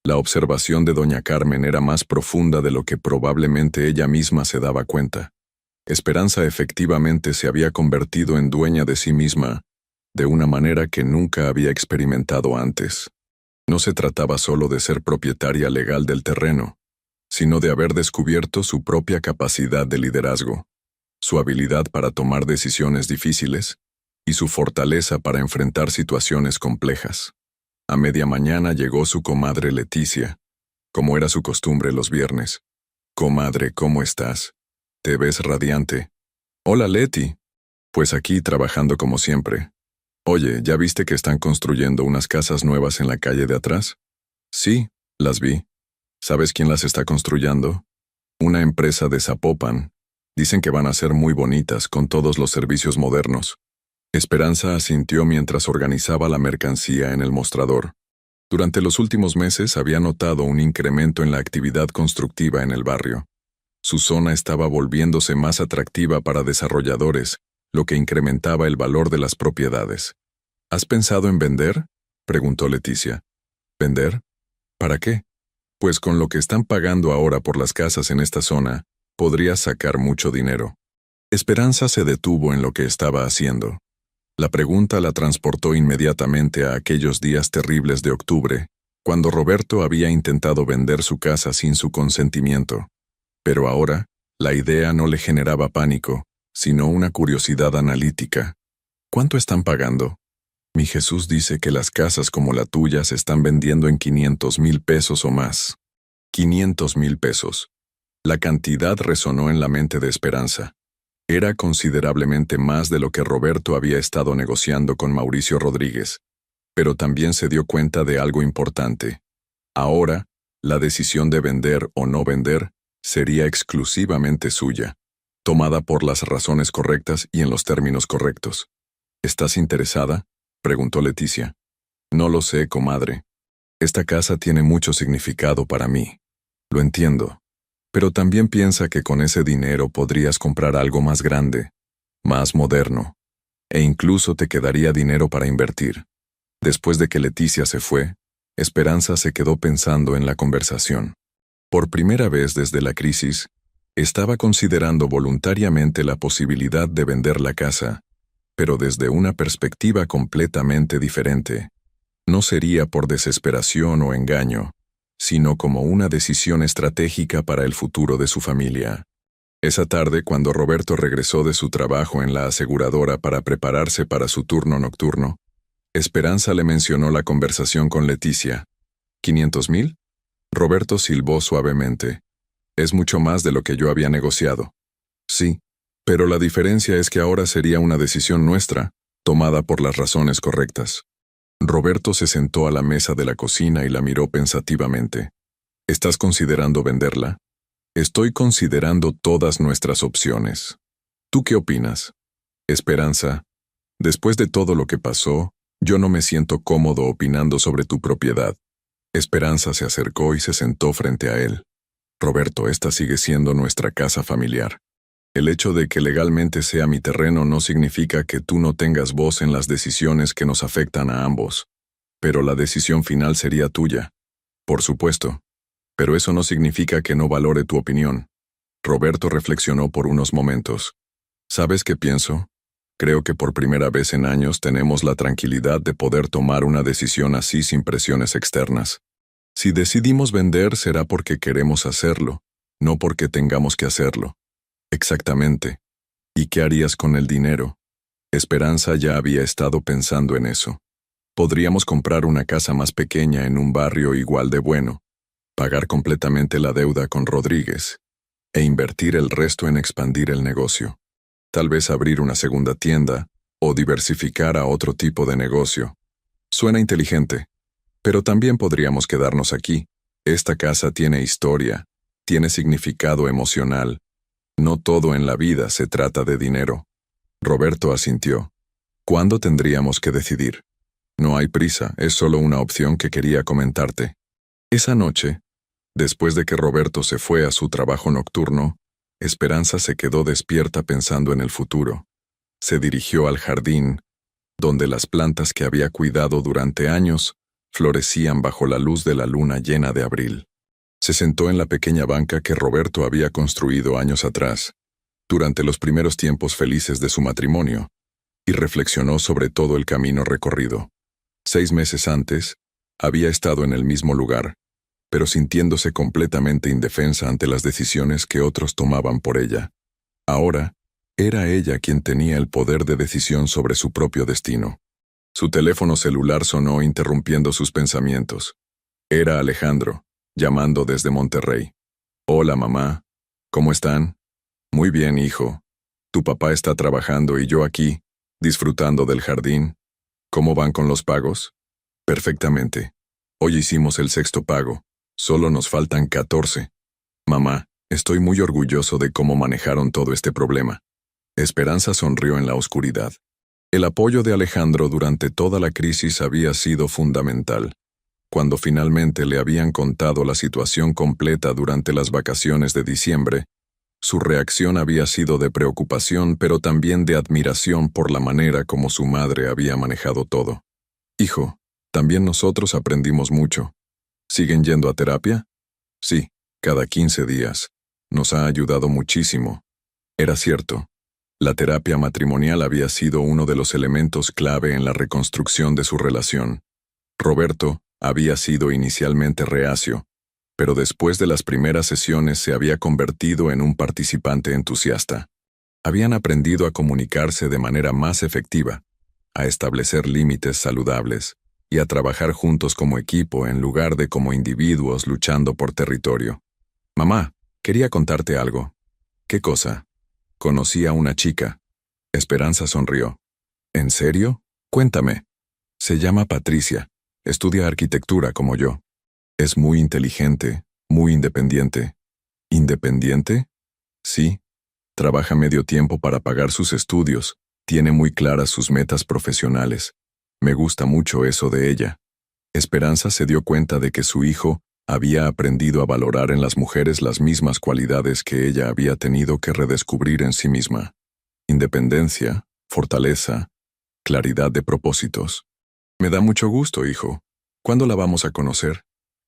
La observación de doña Carmen era más profunda de lo que probablemente ella misma se daba cuenta. Esperanza efectivamente se había convertido en dueña de sí misma, de una manera que nunca había experimentado antes. No se trataba solo de ser propietaria legal del terreno, sino de haber descubierto su propia capacidad de liderazgo, su habilidad para tomar decisiones difíciles y su fortaleza para enfrentar situaciones complejas. A media mañana llegó su comadre Leticia, como era su costumbre los viernes. «Comadre, ¿cómo estás? Te ves radiante». «Hola, Leti. Pues aquí trabajando como siempre. Oye, ¿ya viste que están construyendo unas casas nuevas en la calle de atrás?» «Sí, las vi. ¿Sabes quién las está construyendo?» «Una empresa de Zapopan. Dicen que van a ser muy bonitas con todos los servicios modernos». Esperanza asintió mientras organizaba la mercancía en el mostrador. Durante los últimos meses había notado un incremento en la actividad constructiva en el barrio. Su zona estaba volviéndose más atractiva para desarrolladores, lo que incrementaba el valor de las propiedades. «¿Has pensado en vender?», preguntó Leticia. «¿Vender? ¿Para qué?». «Pues con lo que están pagando ahora por las casas en esta zona, podrías sacar mucho dinero». Esperanza se detuvo en lo que estaba haciendo. La pregunta la transportó inmediatamente a aquellos días terribles de octubre, cuando Roberto había intentado vender su casa sin su consentimiento. Pero ahora, la idea no le generaba pánico, sino una curiosidad analítica. «¿Cuánto están pagando?». «Mi Jesús dice que las casas como la tuya se están vendiendo en 500,000 pesos o más». 500,000 pesos. La cantidad resonó en la mente de Esperanza. Era considerablemente más de lo que Roberto había estado negociando con Mauricio Rodríguez, pero también se dio cuenta de algo importante. Ahora, la decisión de vender o no vender sería exclusivamente suya, tomada por las razones correctas y en los términos correctos. «¿Estás interesada?», preguntó Leticia. «No lo sé, comadre. Esta casa tiene mucho significado para mí. Lo entiendo. Pero también piensa que con ese dinero podrías comprar algo más grande, más moderno, e incluso te quedaría dinero para invertir». Después de que Leticia se fue, Esperanza se quedó pensando en la conversación. Por primera vez desde la crisis, estaba considerando voluntariamente la posibilidad de vender la casa, pero desde una perspectiva completamente diferente. No sería por desesperación o engaño, sino como una decisión estratégica para el futuro de su familia. Esa tarde, cuando Roberto regresó de su trabajo en la aseguradora para prepararse para su turno nocturno, Esperanza le mencionó la conversación con Leticia. «¿500,000?». Roberto silbó suavemente. «Es mucho más de lo que yo había negociado». «Sí, pero la diferencia es que ahora sería una decisión nuestra, tomada por las razones correctas». Roberto se sentó a la mesa de la cocina y la miró pensativamente. «¿Estás considerando venderla?». «Estoy considerando todas nuestras opciones. ¿Tú qué opinas?». «Esperanza, después de todo lo que pasó, yo no me siento cómodo opinando sobre tu propiedad. Esperanza se acercó y se sentó frente a él. Roberto, esta sigue siendo nuestra casa familiar. El hecho de que legalmente sea mi terreno no significa que tú no tengas voz en las decisiones que nos afectan a ambos. Pero la decisión final sería tuya. Por supuesto. Pero eso no significa que no valore tu opinión. Roberto reflexionó por unos momentos. ¿Sabes qué pienso? Creo que por primera vez en años tenemos la tranquilidad de poder tomar una decisión así sin presiones externas. Si decidimos vender será porque queremos hacerlo, no porque tengamos que hacerlo. Exactamente. ¿Y qué harías con el dinero? Esperanza ya había estado pensando en eso. Podríamos comprar una casa más pequeña en un barrio igual de bueno, pagar completamente la deuda con Rodríguez, e invertir el resto en expandir el negocio. Tal vez abrir una segunda tienda, o diversificar a otro tipo de negocio. Suena inteligente, pero también podríamos quedarnos aquí. Esta casa tiene historia, tiene significado emocional. No todo en la vida se trata de dinero. Roberto asintió. ¿Cuándo tendríamos que decidir? No hay prisa, es solo una opción que quería comentarte. Esa noche, después de que Roberto se fue a su trabajo nocturno, Esperanza se quedó despierta pensando en el futuro. Se dirigió al jardín, donde las plantas que había cuidado durante años florecían bajo la luz de la luna llena de abril. Se sentó en la pequeña banca que Roberto había construido años atrás, durante los primeros tiempos felices de su matrimonio, y reflexionó sobre todo el camino recorrido. 6 meses antes, había estado en el mismo lugar, pero sintiéndose completamente indefensa ante las decisiones que otros tomaban por ella. Ahora, era ella quien tenía el poder de decisión sobre su propio destino. Su teléfono celular sonó interrumpiendo sus pensamientos. Era Alejandro, llamando desde Monterrey. Hola, mamá. ¿Cómo están? Muy bien, hijo. Tu papá está trabajando y yo aquí, disfrutando del jardín. ¿Cómo van con los pagos? Perfectamente. Hoy hicimos el 6º pago. Solo nos faltan 14. Mamá, estoy muy orgulloso de cómo manejaron todo este problema. Esperanza sonrió en la oscuridad. El apoyo de Alejandro durante toda la crisis había sido fundamental. Cuando finalmente le habían contado la situación completa durante las vacaciones de diciembre, su reacción había sido de preocupación pero también de admiración por la manera como su madre había manejado todo. Hijo, también nosotros aprendimos mucho. ¿Siguen yendo a terapia? Sí, cada 15 días. Nos ha ayudado muchísimo. Era cierto. La terapia matrimonial había sido uno de los elementos clave en la reconstrucción de su relación. Roberto había sido inicialmente reacio, pero después de las primeras sesiones se había convertido en un participante entusiasta. Habían aprendido a comunicarse de manera más efectiva, a establecer límites saludables y a trabajar juntos como equipo en lugar de como individuos luchando por territorio. Mamá, quería contarte algo. ¿Qué cosa? Conocí a una chica. Esperanza sonrió. ¿En serio? Cuéntame. Se llama Patricia. Estudia arquitectura como yo. Es muy inteligente, muy independiente. ¿Independiente? Sí. Trabaja medio tiempo para pagar sus estudios. Tiene muy claras sus metas profesionales. Me gusta mucho eso de ella. Esperanza se dio cuenta de que su hijo había aprendido a valorar en las mujeres las mismas cualidades que ella había tenido que redescubrir en sí misma. Independencia, fortaleza, claridad de propósitos. Me da mucho gusto, hijo. ¿Cuándo la vamos a conocer?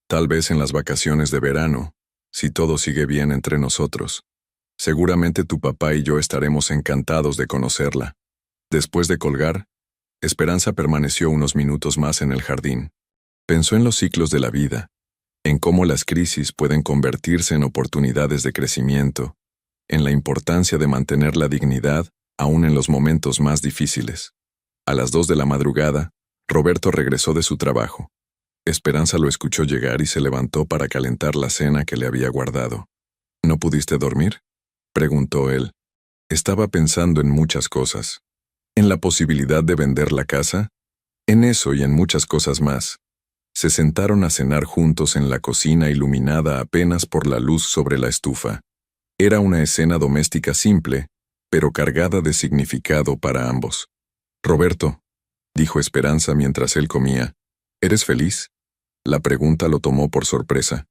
Tal vez en las vacaciones de verano, si todo sigue bien entre nosotros. Seguramente tu papá y yo estaremos encantados de conocerla. Después de colgar, Esperanza permaneció unos minutos más en el jardín. Pensó en los ciclos de la vida, en cómo las crisis pueden convertirse en oportunidades de crecimiento, en la importancia de mantener la dignidad aún en los momentos más difíciles. A las 2 de la madrugada, Roberto regresó de su trabajo. Esperanza lo escuchó llegar y se levantó para calentar la cena que le había guardado. ¿No pudiste dormir?, preguntó él. Estaba pensando en muchas cosas. En la posibilidad de vender la casa, en eso y en muchas cosas más. Se sentaron a cenar juntos en la cocina iluminada apenas por la luz sobre la estufa. Era una escena doméstica simple, pero cargada de significado para ambos. Roberto, dijo Esperanza mientras él comía, ¿eres feliz? La pregunta lo tomó por sorpresa.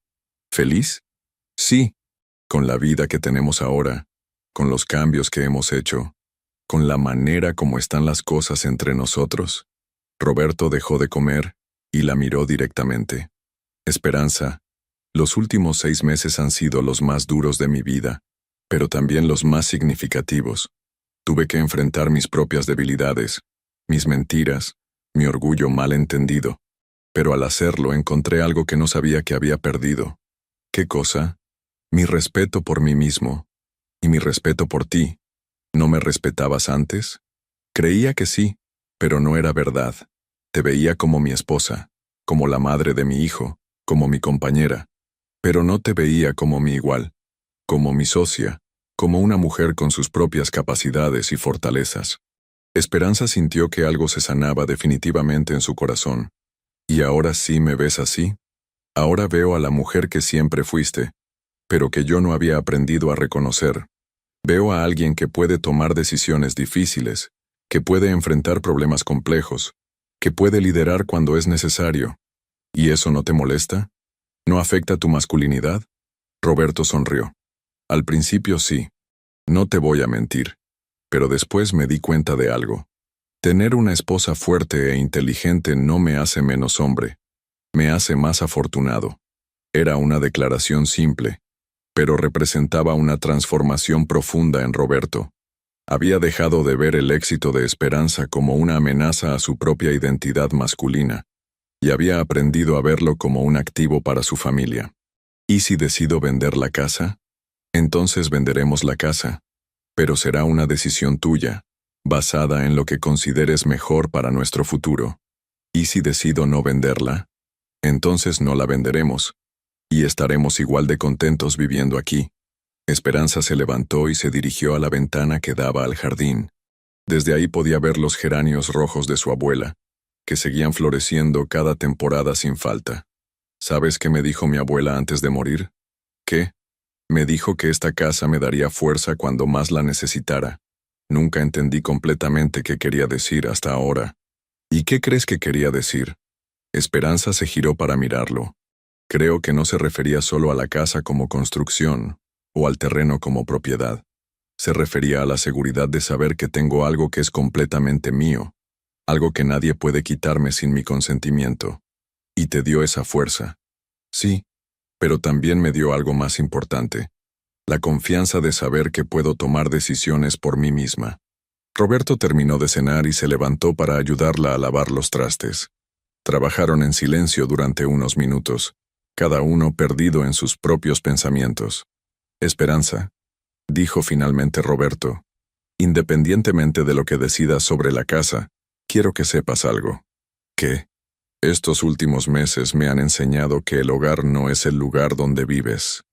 ¿Feliz? Sí, con la vida que tenemos ahora, con los cambios que hemos hecho, con la manera como están las cosas entre nosotros. Roberto dejó de comer y la miró directamente. Esperanza, los últimos 6 meses han sido los más duros de mi vida, pero también los más significativos. Tuve que enfrentar mis propias debilidades, mis mentiras, mi orgullo mal entendido. Pero al hacerlo encontré algo que no sabía que había perdido. ¿Qué cosa? Mi respeto por mí mismo. Y mi respeto por ti. ¿No me respetabas antes? Creía que sí, pero no era verdad. Te veía como mi esposa, como la madre de mi hijo, como mi compañera. Pero no te veía como mi igual, como mi socia, como una mujer con sus propias capacidades y fortalezas. Esperanza sintió que algo se sanaba definitivamente en su corazón. ¿Y ahora sí me ves así? Ahora veo a la mujer que siempre fuiste, pero que yo no había aprendido a reconocer. Veo a alguien que puede tomar decisiones difíciles, que puede enfrentar problemas complejos, que puede liderar cuando es necesario. ¿Y eso no te molesta? ¿No afecta tu masculinidad? Roberto sonrió. Al principio sí. No te voy a mentir. Pero después me di cuenta de algo. Tener una esposa fuerte e inteligente no me hace menos hombre. Me hace más afortunado. Era una declaración simple, pero representaba una transformación profunda en Roberto. Había dejado de ver el éxito de Esperanza como una amenaza a su propia identidad masculina, y había aprendido a verlo como un activo para su familia. ¿Y si decido vender la casa? Entonces venderemos la casa, pero será una decisión tuya, basada en lo que consideres mejor para nuestro futuro. ¿Y si decido no venderla? Entonces no la venderemos, y estaremos igual de contentos viviendo aquí. Esperanza se levantó y se dirigió a la ventana que daba al jardín. Desde ahí podía ver los geranios rojos de su abuela, que seguían floreciendo cada temporada sin falta. ¿Sabes qué me dijo mi abuela antes de morir? ¿Qué? Me dijo que esta casa me daría fuerza cuando más la necesitara. Nunca entendí completamente qué quería decir hasta ahora. ¿Y qué crees que quería decir? Esperanza se giró para mirarlo. Creo que no se refería solo a la casa como construcción, o al terreno como propiedad. Se refería a la seguridad de saber que tengo algo que es completamente mío, algo que nadie puede quitarme sin mi consentimiento. Y te dio esa fuerza. Sí, pero también me dio algo más importante. La confianza de saber que puedo tomar decisiones por mí misma. Roberto terminó de cenar y se levantó para ayudarla a lavar los trastes. Trabajaron en silencio durante unos minutos, cada uno perdido en sus propios pensamientos. Esperanza, dijo finalmente Roberto, independientemente de lo que decidas sobre la casa, quiero que sepas algo. ¿Qué? Estos últimos meses me han enseñado que el hogar no es el lugar donde vives.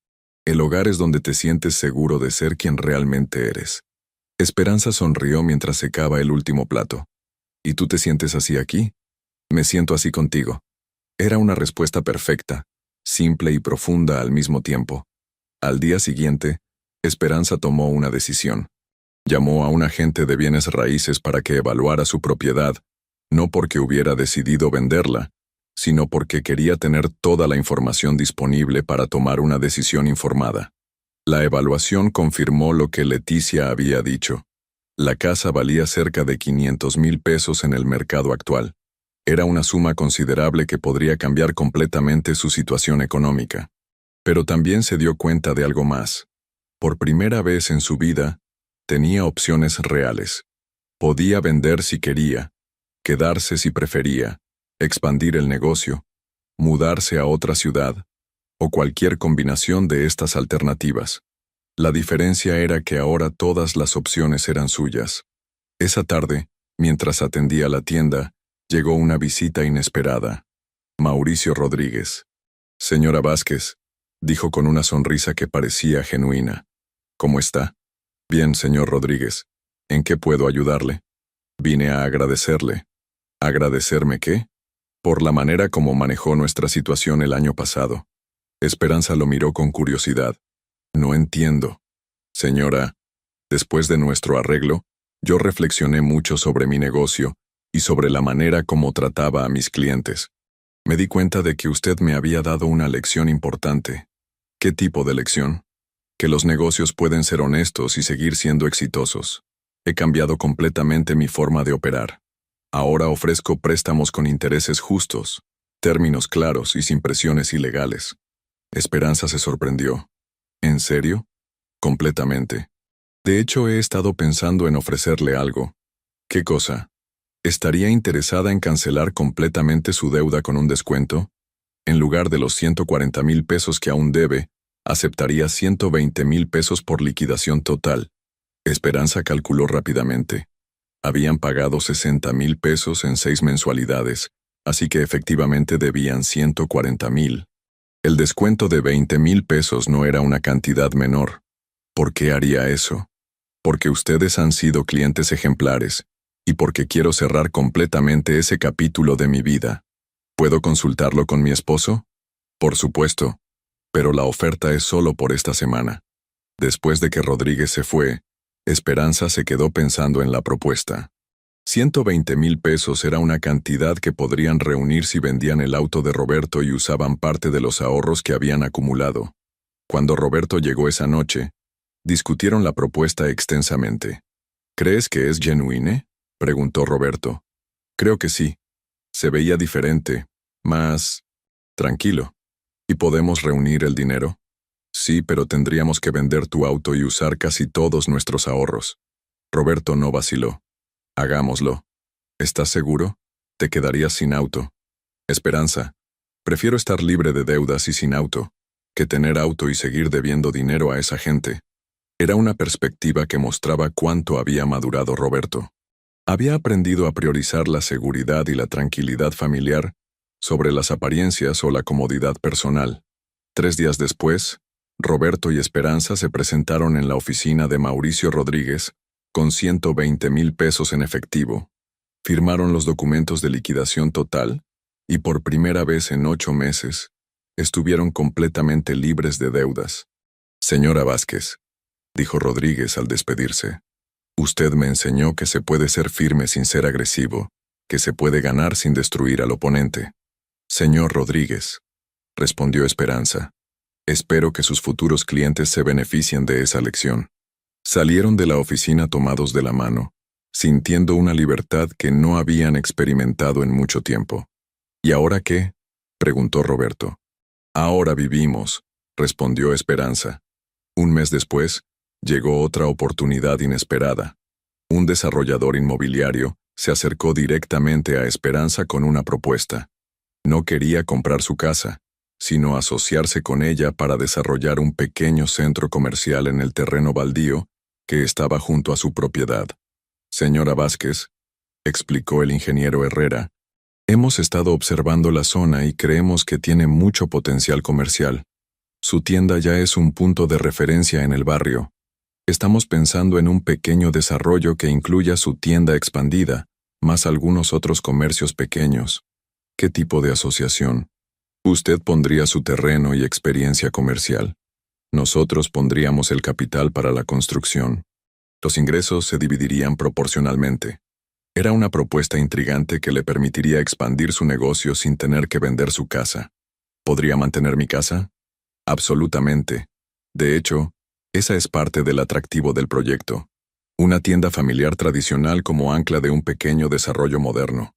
El hogar es donde te sientes seguro de ser quien realmente eres. Esperanza sonrió mientras secaba el último plato. ¿Y tú te sientes así aquí? Me siento así contigo. Era una respuesta perfecta, simple y profunda al mismo tiempo. Al día siguiente, Esperanza tomó una decisión. Llamó a un agente de bienes raíces para que evaluara su propiedad, no porque hubiera decidido venderla, sino porque quería tener toda la información disponible para tomar una decisión informada. La evaluación confirmó lo que Leticia había dicho. La casa valía cerca de 500,000 pesos en el mercado actual. Era una suma considerable que podría cambiar completamente su situación económica. Pero también se dio cuenta de algo más. Por primera vez en su vida, tenía opciones reales. Podía vender si quería, quedarse si prefería, expandir el negocio, mudarse a otra ciudad, o cualquier combinación de estas alternativas. La diferencia era que ahora todas las opciones eran suyas. Esa tarde, mientras atendía la tienda, llegó una visita inesperada. Mauricio Rodríguez. Señora Vázquez, dijo con una sonrisa que parecía genuina. ¿Cómo está? Bien, señor Rodríguez. ¿En qué puedo ayudarle? Vine a agradecerle. ¿Agradecerme qué? Por la manera como manejó nuestra situación el año pasado. Esperanza lo miró con curiosidad. No entiendo. Señora, después de nuestro arreglo, yo reflexioné mucho sobre mi negocio y sobre la manera como trataba a mis clientes. Me di cuenta de que usted me había dado una lección importante. ¿Qué tipo de lección? Que los negocios pueden ser honestos y seguir siendo exitosos. He cambiado completamente mi forma de operar. Ahora ofrezco préstamos con intereses justos, términos claros y sin presiones ilegales. Esperanza se sorprendió. ¿En serio? Completamente. De hecho, he estado pensando en ofrecerle algo. ¿Qué cosa? ¿Estaría interesada en cancelar completamente su deuda con un descuento? En lugar de los 140,000 pesos que aún debe, aceptaría 120,000 pesos por liquidación total. Esperanza calculó rápidamente. Habían pagado 60,000 pesos en 6 mensualidades, así que efectivamente debían 140,000. El descuento de 20,000 pesos no era una cantidad menor. ¿Por qué haría eso? Porque ustedes han sido clientes ejemplares, y porque quiero cerrar completamente ese capítulo de mi vida. ¿Puedo consultarlo con mi esposo? Por supuesto, pero la oferta es solo por esta semana. Después de que Rodríguez se fue, Esperanza se quedó pensando en la propuesta. 120,000 pesos era una cantidad que podrían reunir si vendían el auto de Roberto y usaban parte de los ahorros que habían acumulado. Cuando Roberto llegó esa noche, discutieron la propuesta extensamente. ¿Crees que es genuine?, preguntó Roberto. Creo que sí. Se veía diferente, más tranquilo. ¿Y podemos reunir el dinero? Sí, pero tendríamos que vender tu auto y usar casi todos nuestros ahorros. Roberto no vaciló. Hagámoslo. ¿Estás seguro? Te quedarías sin auto. Esperanza. Prefiero estar libre de deudas y sin auto, que tener auto y seguir debiendo dinero a esa gente. Era una perspectiva que mostraba cuánto había madurado Roberto. Había aprendido a priorizar la seguridad y la tranquilidad familiar sobre las apariencias o la comodidad personal. 3 días después, Roberto y Esperanza se presentaron en la oficina de Mauricio Rodríguez con 120,000 pesos en efectivo. Firmaron los documentos de liquidación total y por primera vez en 8 meses, estuvieron completamente libres de deudas. Señora Vázquez, dijo Rodríguez al despedirse. Usted me enseñó que se puede ser firme sin ser agresivo, que se puede ganar sin destruir al oponente. Señor Rodríguez, respondió Esperanza, espero que sus futuros clientes se beneficien de esa lección. Salieron de la oficina tomados de la mano, sintiendo una libertad que no habían experimentado en mucho tiempo. ¿Y ahora qué?, preguntó Roberto. Ahora vivimos, respondió Esperanza. Un mes después, llegó otra oportunidad inesperada. Un desarrollador inmobiliario se acercó directamente a Esperanza con una propuesta. No quería comprar su casa, sino asociarse con ella para desarrollar un pequeño centro comercial en el terreno baldío que estaba junto a su propiedad. Señora Vázquez, explicó el ingeniero Herrera, hemos estado observando la zona y creemos que tiene mucho potencial comercial. Su tienda ya es un punto de referencia en el barrio. Estamos pensando en un pequeño desarrollo que incluya su tienda expandida, más algunos otros comercios pequeños. ¿Qué tipo de asociación? Usted pondría su terreno y experiencia comercial. Nosotros pondríamos el capital para la construcción. Los ingresos se dividirían proporcionalmente. Era una propuesta intrigante que le permitiría expandir su negocio sin tener que vender su casa. ¿Podría mantener mi casa? Absolutamente. De hecho, esa es parte del atractivo del proyecto. Una tienda familiar tradicional como ancla de un pequeño desarrollo moderno.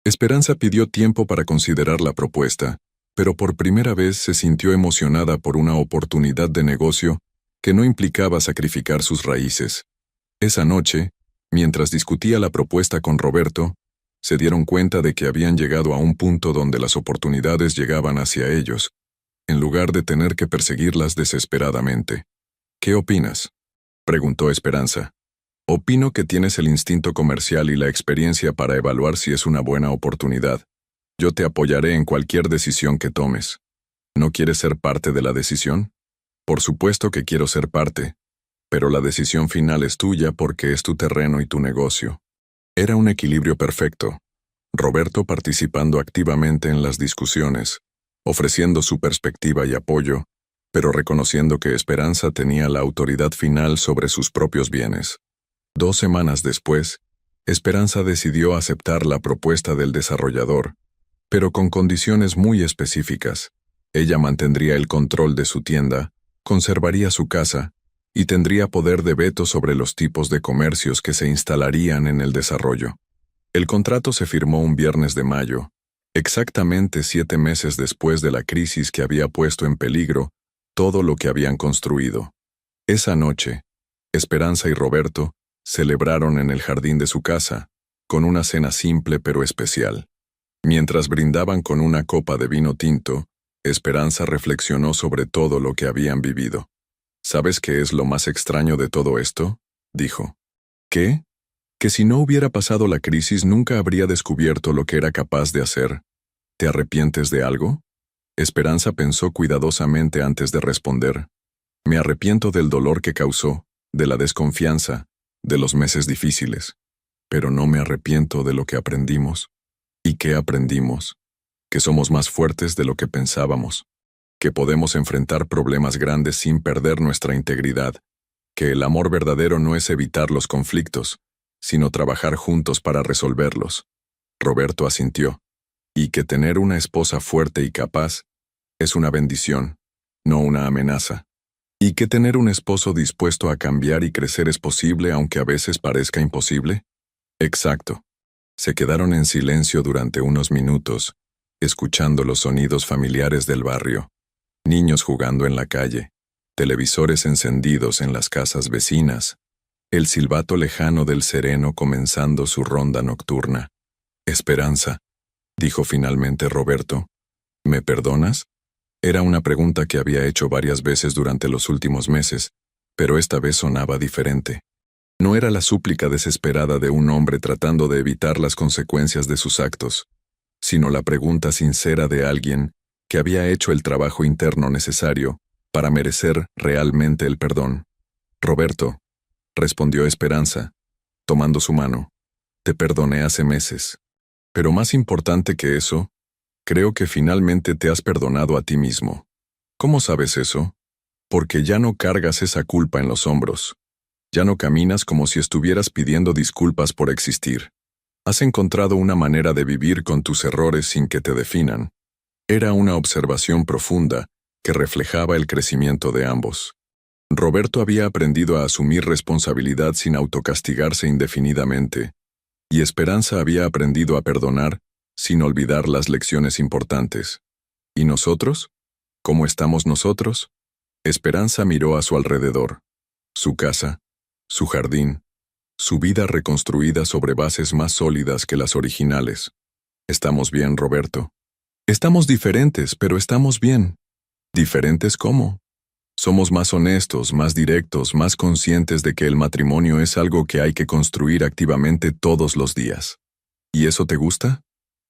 Esperanza pidió tiempo para considerar la propuesta, pero por primera vez se sintió emocionada por una oportunidad de negocio que no implicaba sacrificar sus raíces. Esa noche, mientras discutía la propuesta con Roberto, se dieron cuenta de que habían llegado a un punto donde las oportunidades llegaban hacia ellos, en lugar de tener que perseguirlas desesperadamente. ¿Qué opinas?, preguntó Esperanza. Opino que tienes el instinto comercial y la experiencia para evaluar si es una buena oportunidad. Yo te apoyaré en cualquier decisión que tomes. ¿No quieres ser parte de la decisión? Por supuesto que quiero ser parte, pero la decisión final es tuya porque es tu terreno y tu negocio. Era un equilibrio perfecto. Roberto participando activamente en las discusiones, ofreciendo su perspectiva y apoyo, pero reconociendo que Esperanza tenía la autoridad final sobre sus propios bienes. 2 semanas después, Esperanza decidió aceptar la propuesta del desarrollador, pero con condiciones muy específicas. Ella mantendría el control de su tienda, conservaría su casa y tendría poder de veto sobre los tipos de comercios que se instalarían en el desarrollo. El contrato se firmó un viernes de mayo, exactamente 7 meses después de la crisis que había puesto en peligro todo lo que habían construido. Esa noche, Esperanza y Roberto celebraron en el jardín de su casa, con una cena simple pero especial. Mientras brindaban con una copa de vino tinto, Esperanza reflexionó sobre todo lo que habían vivido. ¿Sabes qué es lo más extraño de todo esto?, dijo. ¿Qué? Que si no hubiera pasado la crisis nunca habría descubierto lo que era capaz de hacer. ¿Te arrepientes de algo? Esperanza pensó cuidadosamente antes de responder. Me arrepiento del dolor que causó, de la desconfianza, de los meses difíciles. Pero no me arrepiento de lo que aprendimos. ¿Y qué aprendimos? Que somos más fuertes de lo que pensábamos. Que podemos enfrentar problemas grandes sin perder nuestra integridad. Que el amor verdadero no es evitar los conflictos, sino trabajar juntos para resolverlos. Roberto asintió. Y que tener una esposa fuerte y capaz es una bendición, no una amenaza. Y que tener un esposo dispuesto a cambiar y crecer es posible aunque a veces parezca imposible. Exacto. Se quedaron en silencio durante unos minutos, escuchando los sonidos familiares del barrio. Niños jugando en la calle, televisores encendidos en las casas vecinas, el silbato lejano del sereno comenzando su ronda nocturna. Esperanza, dijo finalmente Roberto. ¿Me perdonas? Era una pregunta que había hecho varias veces durante los últimos meses, pero esta vez sonaba diferente. No era la súplica desesperada de un hombre tratando de evitar las consecuencias de sus actos, sino la pregunta sincera de alguien que había hecho el trabajo interno necesario para merecer realmente el perdón. Roberto, respondió Esperanza, tomando su mano, te perdoné hace meses. Pero más importante que eso, creo que finalmente te has perdonado a ti mismo. ¿Cómo sabes eso? Porque ya no cargas esa culpa en los hombros. Ya no caminas como si estuvieras pidiendo disculpas por existir. Has encontrado una manera de vivir con tus errores sin que te definan. Era una observación profunda que reflejaba el crecimiento de ambos. Roberto había aprendido a asumir responsabilidad sin autocastigarse indefinidamente, y Esperanza había aprendido a perdonar sin olvidar las lecciones importantes. ¿Y nosotros? ¿Cómo estamos nosotros? Esperanza miró a su alrededor. Su casa, su jardín, su vida reconstruida sobre bases más sólidas que las originales. ¿Estamos bien, Roberto? Estamos diferentes, pero estamos bien. ¿Diferentes cómo? Somos más honestos, más directos, más conscientes de que el matrimonio es algo que hay que construir activamente todos los días. ¿Y eso te gusta?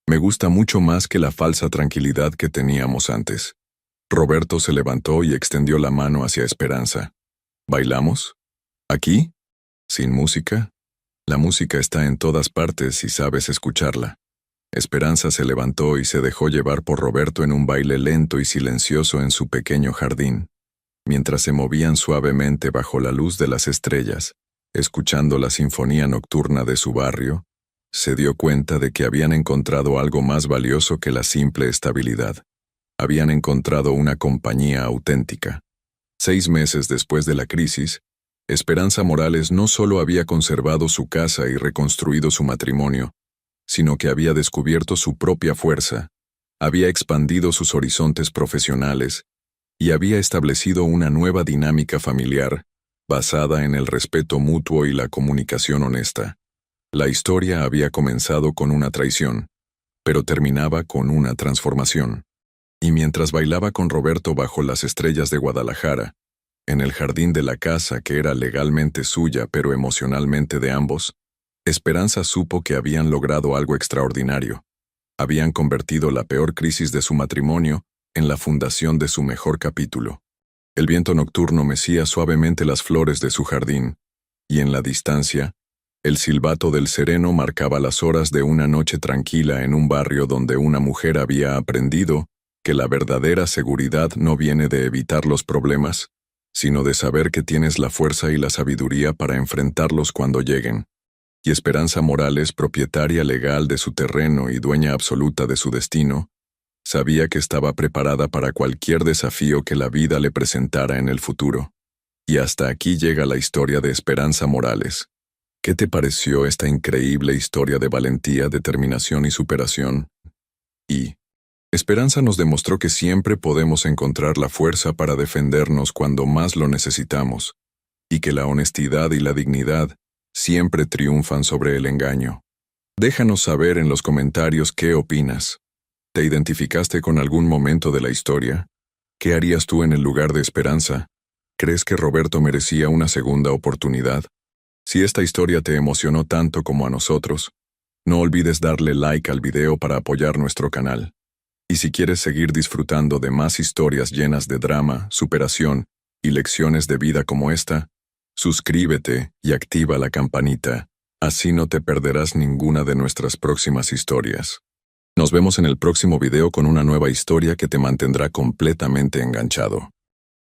Me gusta mucho más que la falsa tranquilidad que teníamos antes. Roberto se levantó y extendió la mano hacia Esperanza. ¿Bailamos? ¿Aquí? ¿Sin música? La música está en todas partes si sabes escucharla. Esperanza se levantó y se dejó llevar por Roberto en un baile lento y silencioso en su pequeño jardín, mientras se movían suavemente bajo la luz de las estrellas, escuchando la sinfonía nocturna de su barrio. Se dio cuenta de que habían encontrado algo más valioso que la simple estabilidad. Habían encontrado una compañía auténtica. 6 meses después de la crisis, Esperanza Morales no solo había conservado su casa y reconstruido su matrimonio, sino que había descubierto su propia fuerza, había expandido sus horizontes profesionales y había establecido una nueva dinámica familiar basada en el respeto mutuo y la comunicación honesta. La historia había comenzado con una traición, pero terminaba con una transformación. Y mientras bailaba con Roberto bajo las estrellas de Guadalajara, en el jardín de la casa que era legalmente suya pero emocionalmente de ambos, Esperanza supo que habían logrado algo extraordinario. Habían convertido la peor crisis de su matrimonio en la fundación de su mejor capítulo. El viento nocturno mecía suavemente las flores de su jardín, y en la distancia, el silbato del sereno marcaba las horas de una noche tranquila en un barrio donde una mujer había aprendido que la verdadera seguridad no viene de evitar los problemas, sino de saber que tienes la fuerza y la sabiduría para enfrentarlos cuando lleguen. Y Esperanza Morales, propietaria legal de su terreno y dueña absoluta de su destino, sabía que estaba preparada para cualquier desafío que la vida le presentara en el futuro. Y hasta aquí llega la historia de Esperanza Morales. ¿Qué te pareció esta increíble historia de valentía, determinación y superación? Y Esperanza nos demostró que siempre podemos encontrar la fuerza para defendernos cuando más lo necesitamos, y que la honestidad y la dignidad siempre triunfan sobre el engaño. Déjanos saber en los comentarios qué opinas. ¿Te identificaste con algún momento de la historia? ¿Qué harías tú en el lugar de Esperanza? ¿Crees que Roberto merecía una segunda oportunidad? Si esta historia te emocionó tanto como a nosotros, no olvides darle like al video para apoyar nuestro canal. Y si quieres seguir disfrutando de más historias llenas de drama, superación y lecciones de vida como esta, suscríbete y activa la campanita, así no te perderás ninguna de nuestras próximas historias. Nos vemos en el próximo video con una nueva historia que te mantendrá completamente enganchado.